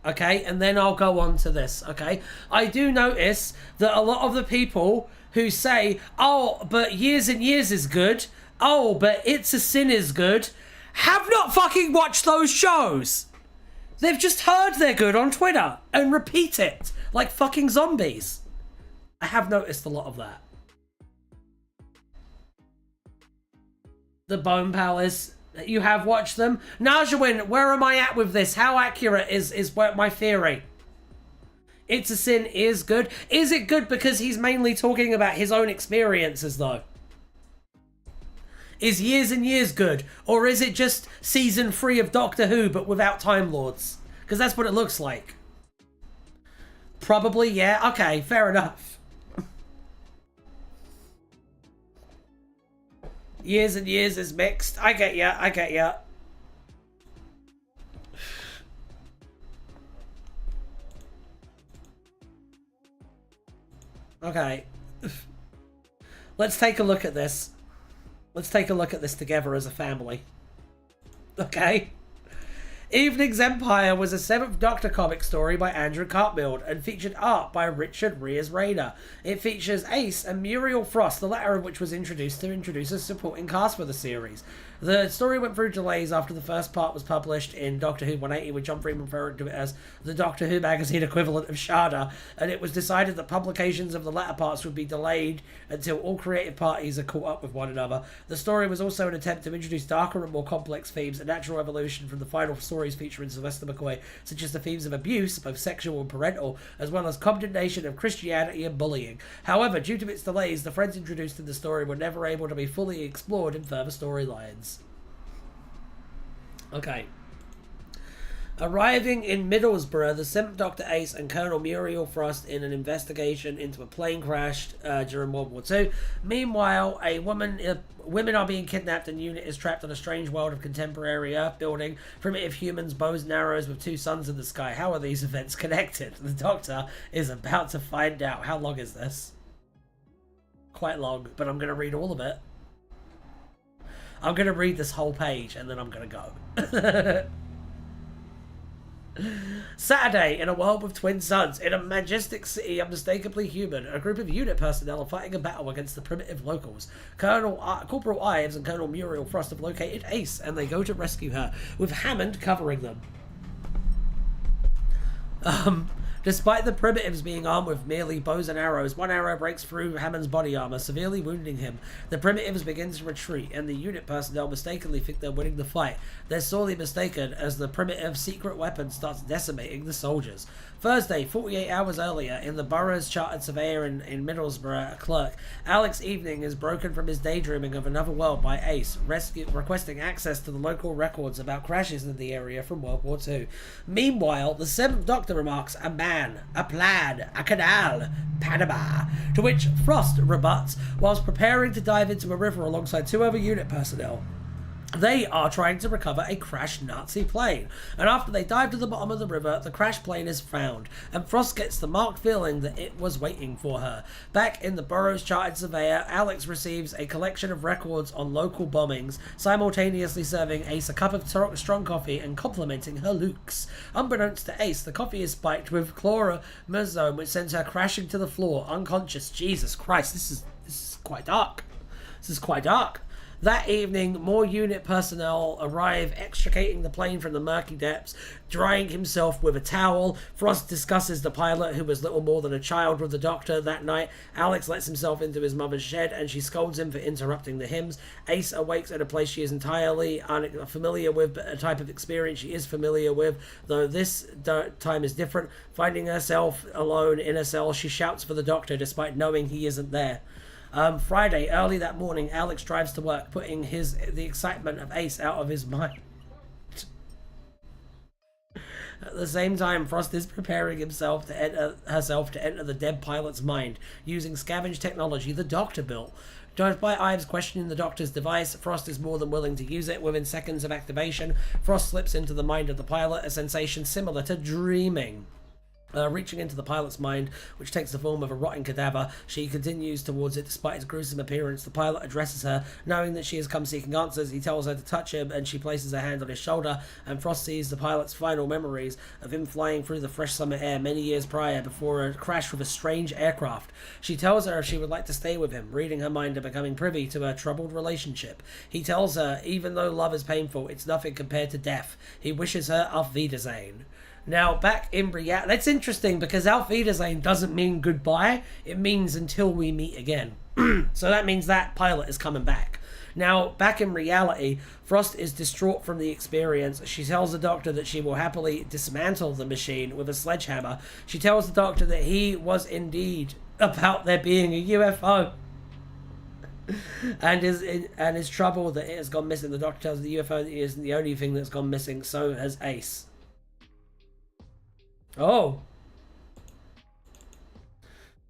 Okay? And then I'll go on to this, okay? I do notice that a lot of the people who say, oh, but Years and Years is good, oh, but It's a Sin is good, have not fucking watched those shows. They've just heard they're good on Twitter and repeat it like fucking zombies. I have noticed a lot of that. The Bone Palace, you have watched them. Najawin, where am I at with this? How accurate is my theory? It's a Sin is good. Is it good because he's mainly talking about his own experiences, though? Is Years and Years good? Or is it just season 3 of Doctor Who, but without Time Lords? Because that's what it looks like. Probably, yeah. Okay, fair enough. Years and Years is mixed. I get ya. Okay. Let's take a look at this. Let's take a look at this together as a family. Okay? Evening's Empire was a 7th Doctor comic story by Andrew Cartmill and featured art by Richard Reyes-Rayner. It features Ace and Muriel Frost, the latter of which was introduced to introduce a supporting cast for the series. The story went through delays after the first part was published in Doctor Who 180, with John Freeman referring to it as the Doctor Who magazine equivalent of Shada, and it was decided that publications of the latter parts would be delayed until all creative parties are caught up with one another. The story was also an attempt to introduce darker and more complex themes, a natural evolution from the final stories featuring Sylvester McCoy, such as the themes of abuse, both sexual and parental, as well as condemnation of Christianity and bullying. However, due to its delays, the friends introduced in the story were never able to be fully explored in further storylines. Okay. Arriving in Middlesbrough, the 7th Doctor Ace and Colonel Muriel Frost in an investigation into a plane crash during World War II. Meanwhile, women are being kidnapped and UNIT is trapped on a strange world of contemporary Earth building, primitive humans, bows and arrows with 2 suns in the sky. How are these events connected? The Doctor is about to find out. How long is this? Quite long, but I'm going to read all of it. I'm going to read this whole page and then I'm going to go. Saturday, in a world with twin suns, in a majestic city unmistakably human, a group of UNIT personnel are fighting a battle against the primitive locals. Corporal Ives and Colonel Muriel Frost have located Ace, and they go to rescue her, with Hammond covering them. Despite the primitives being armed with merely bows and arrows, one arrow breaks through Hammond's body armor, severely wounding him. The primitives begin to retreat, and the UNIT personnel mistakenly think they're winning the fight. They're sorely mistaken, as the primitive secret weapon starts decimating the soldiers. Thursday, 48 hours earlier, in the borough's chartered surveyor in Middlesbrough, a clerk, Alex Evening is broken from his daydreaming of another world by Ace, requesting access to the local records about crashes in the area from World War II. Meanwhile, the 7th Doctor remarks, a man, a plaid, a canal, Panama, to which Frost rebuts whilst preparing to dive into a river alongside 2 other UNIT personnel. They are trying to recover a crashed Nazi plane, and after they dive to the bottom of the river, the crashed plane is found, and Frost gets the marked feeling that it was waiting for her. Back in the borough's chartered surveyor, Alex receives a collection of records on local bombings, simultaneously serving Ace a cup of strong coffee and complimenting her looks. Unbeknownst to Ace, the coffee is spiked with chloramazone, which sends her crashing to the floor, unconscious. Jesus Christ, this is quite dark. This is quite dark. That evening, more UNIT personnel arrive, extricating the plane from the murky depths, drying himself with a towel. Frost discusses the pilot, who was little more than a child, with the Doctor that night. Alex lets himself into his mother's shed, and she scolds him for interrupting the hymns. Ace awakes at a place she is entirely unfamiliar with, but a type of experience she is familiar with, though this time is different. Finding herself alone in a cell, she shouts for the Doctor, despite knowing he isn't there. Friday, early that morning, Alex drives to work, putting the excitement of Ace out of his mind. At the same time, Frost is preparing herself to enter the dead pilot's mind, using scavenge technology the Doctor built. Despite Ives questioning the Doctor's device, Frost is more than willing to use it. Within seconds of activation, Frost slips into the mind of the pilot, a sensation similar to dreaming. Reaching into the pilot's mind, which takes the form of a rotting cadaver, she continues towards it despite its gruesome appearance. The pilot addresses her, knowing that she has come seeking answers. He tells her to touch him, and she places her hand on his shoulder, and Frost sees the pilot's final memories of him flying through the fresh summer air many years prior before a crash with a strange aircraft. She tells her if she would like to stay with him, reading her mind and becoming privy to her troubled relationship. He tells her, even though love is painful, it's nothing compared to death. He wishes her auf Wiedersehen. Now, back in reality, that's interesting because auf Wiedersehen doesn't mean goodbye. It means until we meet again. So that means that pilot is coming back. Now, back in reality, Frost is distraught from the experience. She tells the Doctor that she will happily dismantle the machine with a sledgehammer. She tells the Doctor that he was indeed about there being a UFO. and is troubled that it has gone missing. The Doctor tells the UFO that it isn't the only thing that's gone missing, so has Ace. Oh.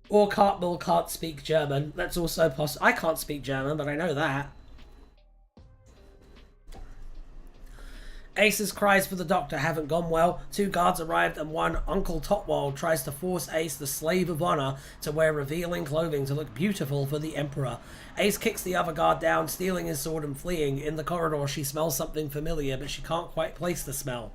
Or Cartmill can't speak German. That's also possible. I can't speak German, but I know that. Ace's cries for the doctor haven't gone well. 2 guards arrived and one Uncle Topwald tries to force Ace, the slave of honor, to wear revealing clothing to look beautiful for the Emperor. Ace kicks the other guard down, stealing his sword and fleeing. In the corridor, she smells something familiar, but she can't quite place the smell.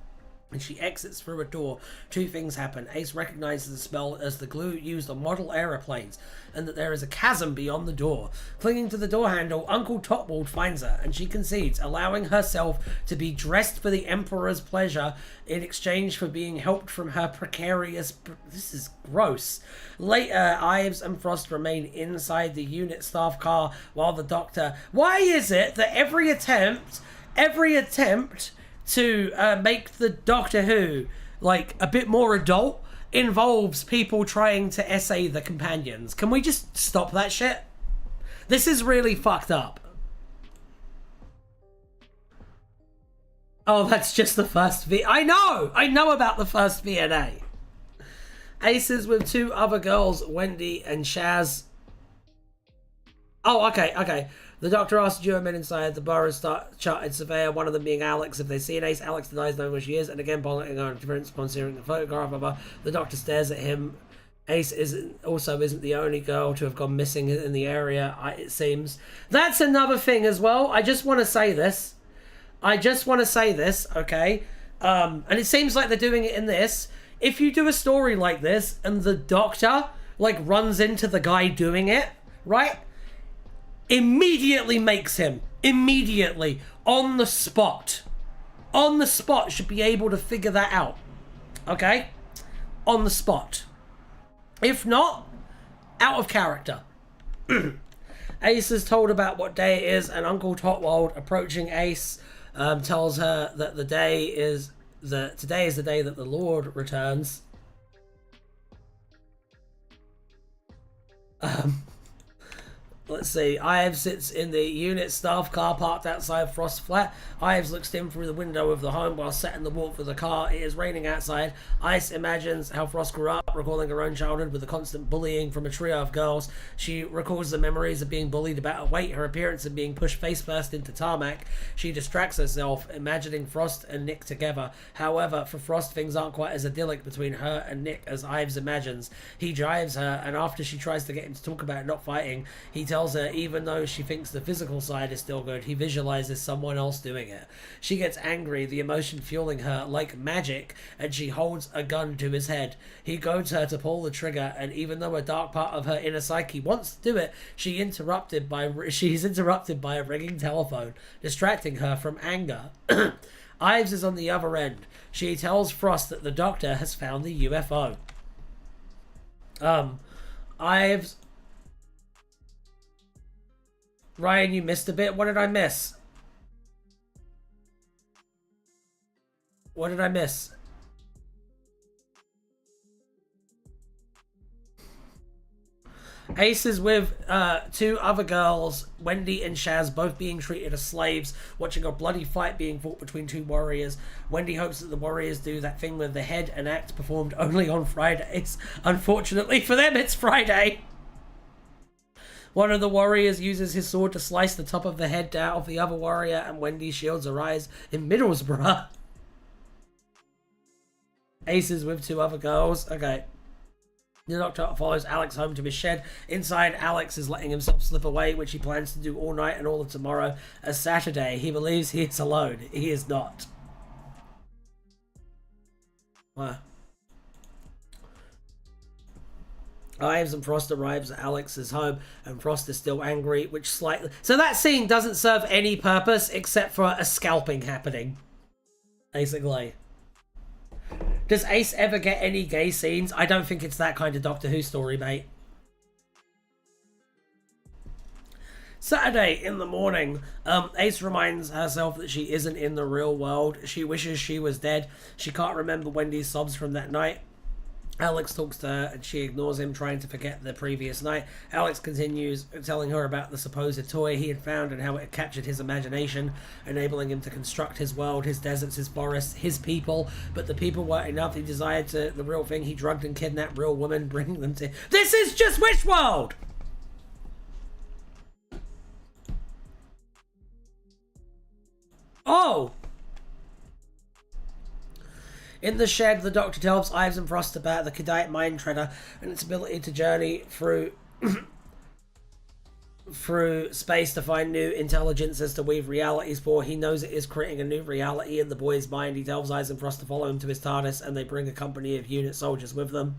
When she exits through a door, 2 things happen. Ace recognizes the smell as the glue used on model aeroplanes, and that there is a chasm beyond the door. Clinging to the door handle, Uncle Topwald finds her, and she concedes, allowing herself to be dressed for the Emperor's pleasure in exchange for being helped from her precarious... This is gross. Later, Ives and Frost remain inside the unit staff car while the doctor... Why is it that every attempt to make the Doctor Who like a bit more adult involves people trying to essay the companions? Can we just stop that shit? This is really fucked up. Oh, that's just the first I know about the first V&A. Ace is with 2 other girls, Wendy and Shaz. Oh, okay. The doctor asks the men inside the bar and start charted surveyor, one of them being Alex. If they see an Ace, Alex denies knowing where she is, and again, bolting on difference upon seeing the photograph of her. The doctor stares at him. Ace isn't the only girl to have gone missing in the area, it seems. That's another thing as well. I just want to say this, okay? And it seems like they're doing it in this. If you do a story like this, and the doctor, like, runs into the guy doing it, right? Immediately on the spot should be able to figure that out, okay? On the spot. If not, out of character. Ace is told about what day it is, and Uncle Totwald, approaching Ace, tells her that today is the day that the Lord returns. Let's see. Ives sits in the unit staff car parked outside Frost's flat. Ives looks in through the window of the home while sat in the walk for the car. It is raining outside. Ice imagines how Frost grew up, recalling her own childhood with the constant bullying from a trio of girls. She recalls the memories of being bullied about her weight, her appearance, and being pushed face first into tarmac. She distracts herself, imagining Frost and Nick together. However, for Frost, things aren't quite as idyllic between her and Nick as Ives imagines. He drives her, and after she tries to get him to talk about not fighting, he tells her even though she thinks the physical side is still good, he visualizes someone else doing it. She gets angry, the emotion fueling her like magic, and she holds a gun to his head. He goads her to pull the trigger, and even though a dark part of her inner psyche wants to do it, she's interrupted by a ringing telephone, distracting her from anger. Ives is on the other end. She tells Frost that the doctor has found the UFO. Ives... Ryan, you missed a bit. What did I miss? What did I miss? Ace is with 2 other girls, Wendy and Shaz, both being treated as slaves, watching a bloody fight being fought between 2 warriors. Wendy hopes that the warriors do that thing with the head, an act performed only on Fridays. Unfortunately for them, it's Friday. One of the warriors uses his sword to slice the top of the head out of the other warrior, and Wendy shields her eyes in Middlesbrough. Ace is with 2 other girls. Okay. The doctor follows Alex home to his shed. Inside, Alex is letting himself slip away, which he plans to do all night and all of tomorrow. As Saturday, he believes he is alone. He is not. Wow. Ives and Frost arrives at Alex's home, and Frost is still angry, which slightly... So that scene doesn't serve any purpose except for a scalping happening. Basically. Does Ace ever get any gay scenes? I don't think it's that kind of Doctor Who story, mate. Saturday in the morning, Ace reminds herself that she isn't in the real world. She wishes she was dead. She can't remember Wendy's sobs from that night. Alex talks to her and she ignores him, trying to forget the previous night. Alex continues telling her about the supposed toy he had found and how it had captured his imagination, enabling him to construct his world, his deserts, his forests, his people. But the people weren't enough. He desired the real thing. He drugged and kidnapped real women, bringing them to... This is just Wishworld! Oh! In the shed, the Doctor tells Ives and Frost about the Kadite Mind Treader and its ability to journey through space to find new intelligences to weave realities for. He knows it is creating a new reality in the boy's mind. He tells Ives and Frost to follow him to his TARDIS, and they bring a company of unit soldiers with them.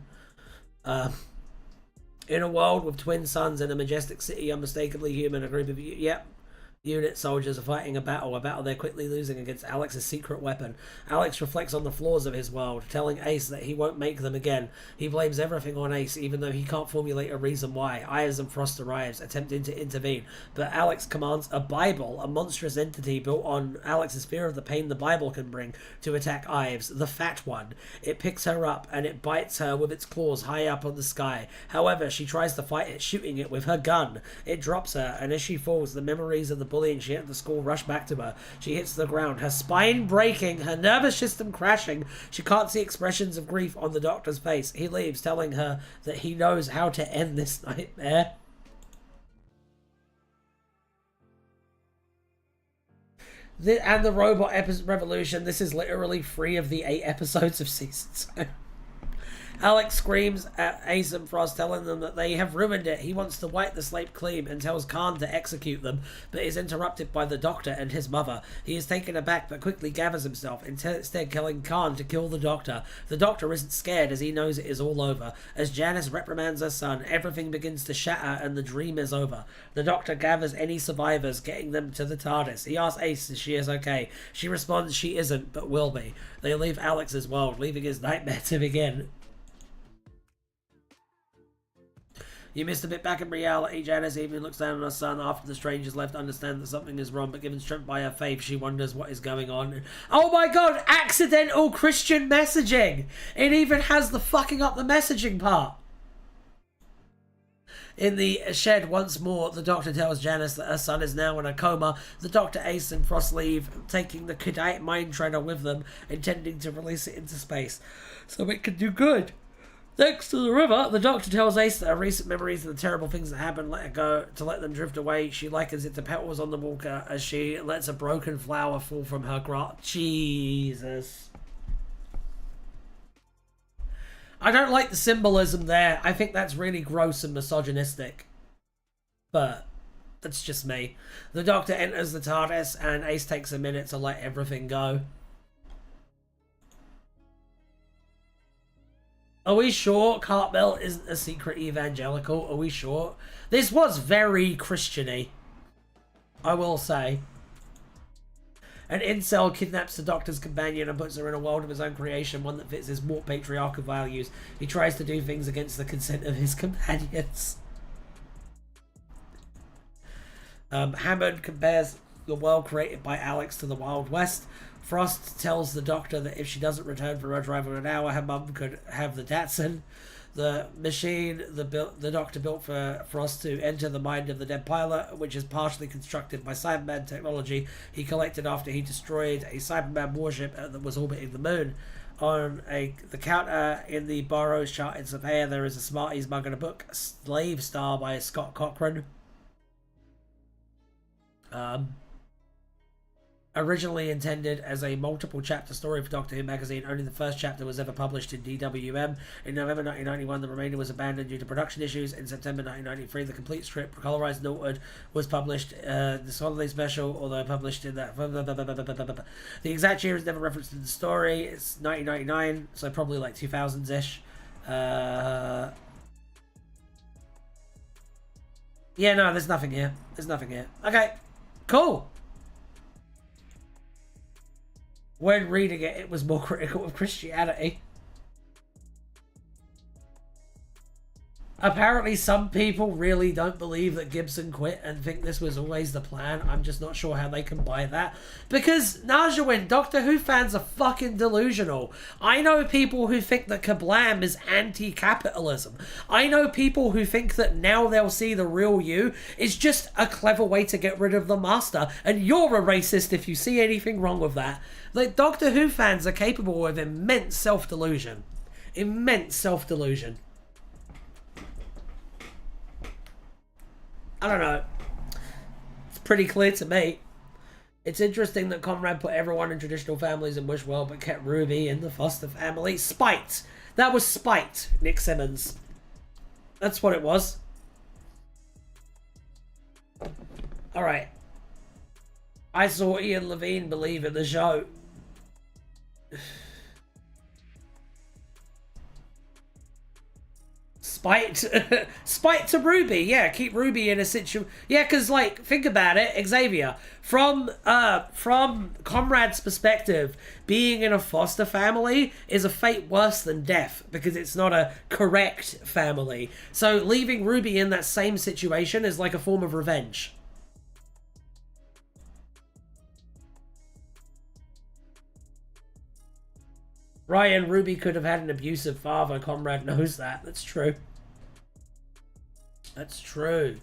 In a world with twin suns and a majestic city unmistakably human, a group of unit soldiers are fighting a battle they're quickly losing against Alex's secret weapon. Alex reflects on the flaws of his world, telling Ace that he won't make them again. He blames everything on Ace, even though he can't formulate a reason why. Ives and Frost arrives, attempting to intervene, but Alex commands a Bible, a monstrous entity built on Alex's fear of the pain the Bible can bring, to attack Ives, the fat one. It picks her up, and it bites her with its claws high up on the sky. However, she tries to fight it, shooting it with her gun. It drops her, and as she falls, the memories of the bullying she had at the school rush back to her. She hits the ground, her spine breaking, her nervous system crashing. She can't see expressions of grief on the Doctor's face. He leaves, telling her that he knows how to end this nightmare. And the robot revolution. This is literally 3 of the 8 episodes of season 2. Alex screams at Ace and Frost, telling them that they have ruined it. He wants to wipe the slate clean and tells Khan to execute them, but is interrupted by the Doctor and his mother. He is taken aback but quickly gathers himself, instead telling Khan to kill the Doctor. The Doctor isn't scared, as he knows it is all over. As Janice reprimands her son, everything begins to shatter and the dream is over. The Doctor gathers any survivors, getting them to the TARDIS. He asks Ace if she is okay. She responds she isn't, but will be. They leave Alex's world, leaving his nightmare to begin. You missed a bit back in reality. Janice even looks down on her son after the strangers left, understand that something is wrong, but given strength by her faith, she wonders what is going on. Oh my god, accidental Christian messaging! It even has the fucking up the messaging part. In the shed once more, the Doctor tells Janice that her son is now in a coma. The Doctor, Ace and Frost leave, taking the Kadite Mind Treader with them, intending to release it into space so it can do good. Next to the river, the Doctor tells Ace that her recent memories of the terrible things that happened let her go, to let them drift away. She likens it to petals on the walker as she lets a broken flower fall from her grasp. Jesus. I don't like the symbolism there. I think that's really gross and misogynistic. But that's just me. The Doctor enters the TARDIS and Ace takes a minute to let everything go. Are we sure Cartmel isn't a secret evangelical? Are we sure? This was very Christian-y, I will say. An incel kidnaps the Doctor's companion and puts her in a world of his own creation, one that fits his more patriarchal values. He tries to do things against the consent of his companions. Hammond compares the world created by Alex to the Wild West. Frost tells the Doctor that if she doesn't return for her drive in an hour, her mum could have the Datsun. The machine the Doctor built for Frost to enter the mind of the dead pilot, which is partially constructed by Cyberman technology he collected after he destroyed a Cyberman warship that was orbiting the moon. On the counter in the Burroughs chart in Surveyor, there is a Smarties mug and a book, Slave Star by Scott Cochran. Originally intended as a multiple chapter story for Doctor Who magazine, only the first chapter was ever published in DWM. In November 1991, the remainder was abandoned due to production issues. In September 1993, the complete strip, colorized and altered, was published. This holiday special, although published in that... The exact year is never referenced in the story. It's 1999, so probably like 2000s-ish. Yeah, no, there's nothing here. There's nothing here. Okay, cool. When reading it, it was more critical of Christianity. Apparently, some people really don't believe that Gibson quit and think this was always the plan. I'm just not sure how they can buy that. Because, Najawin, Doctor Who fans are fucking delusional. I know people who think that Kablam is anti-capitalism. I know people who think that Now They'll See the Real You is just a clever way to get rid of the Master. And you're a racist if you see anything wrong with that. Like, Doctor Who fans are capable of immense self-delusion. Immense self-delusion. I don't know. It's pretty clear to me. It's interesting that Conrad put everyone in traditional families in Wishworld but kept Ruby in the foster family. Spite. That was spite, Nick Simmons. That's what it was. Alright. I saw Ian Levine believe in the show. Spite. Spite to Ruby. Yeah, keep Ruby in a situation. Yeah, because, like, think about it, Xavier. From Comrade's perspective, being in a foster family is a fate worse than death because it's not a correct family. So leaving Ruby in that same situation is like a form of revenge. Ryan, Ruby could have had an abusive father. Comrade knows that. That's true. That's true.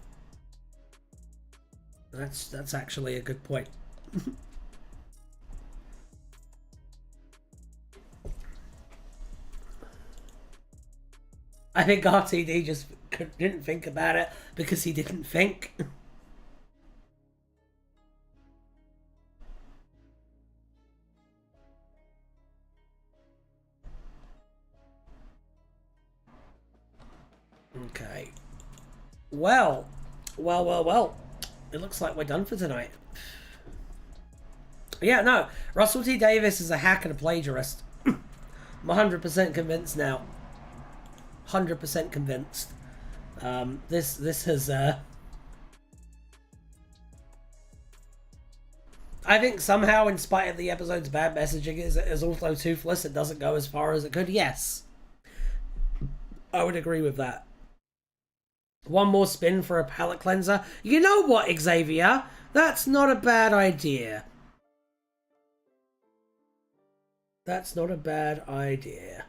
That's actually a good point. I think RTD just didn't think about it because he didn't think. Okay. Well. It looks like we're done for tonight. Yeah, no. Russell T. Davis is a hack and a plagiarist. I'm 100% convinced now. 100% convinced. This has... I think somehow, in spite of the episode's bad messaging, is also toothless. It doesn't go as far as it could. Yes. I would agree with that. One more spin for a palate cleanser. You know what, Xavier? That's not a bad idea. That's not a bad idea.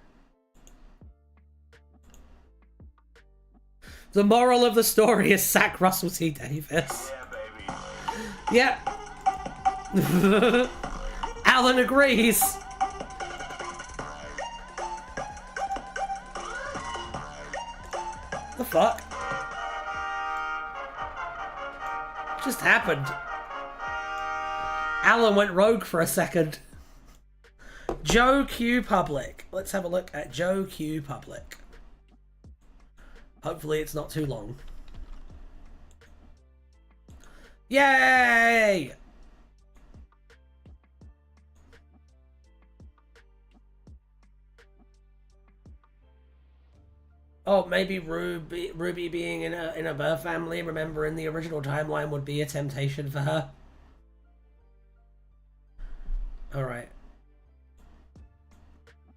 The moral of the story is sack Russell T. Davis. Yeah, baby. Yep. Alan agrees. The fuck? Just happened. Alan went rogue for a second. Joe Q Public. Let's have a look at Joe Q Public. Hopefully it's not too long. Yay! Oh, maybe Ruby being in a birth family, remembering the original timeline would be a temptation for her. Alright.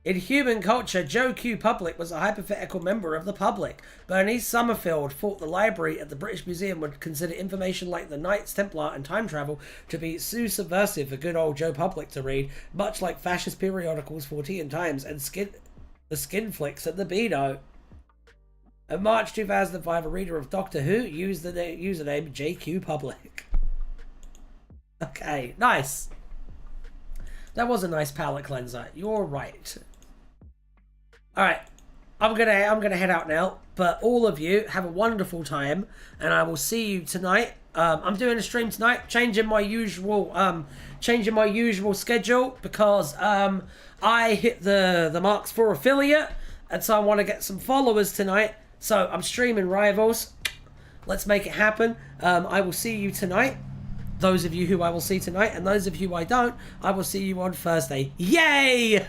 In human culture, Joe Q Public was a hypothetical member of the public. Bernice Summerfield thought the library at the British Museum would consider information like the Knights Templar and time travel to be too subversive for good old Joe Public to read, much like fascist periodicals 14 Times and the Skin Flicks and the Beano. In March 2005, a reader of Doctor Who used the username JQ Public. Okay, nice. That was a nice palate cleanser. You're right. All right, I'm gonna head out now. But all of you have a wonderful time, and I will see you tonight. I'm doing a stream tonight, changing my usual schedule because I hit the marks for affiliate, and so I want to get some followers tonight. So I'm streaming Rivals. Let's make it happen. I will see you tonight. Those of you who I will see tonight, and those of you I don't, I will see you on Thursday. Yay!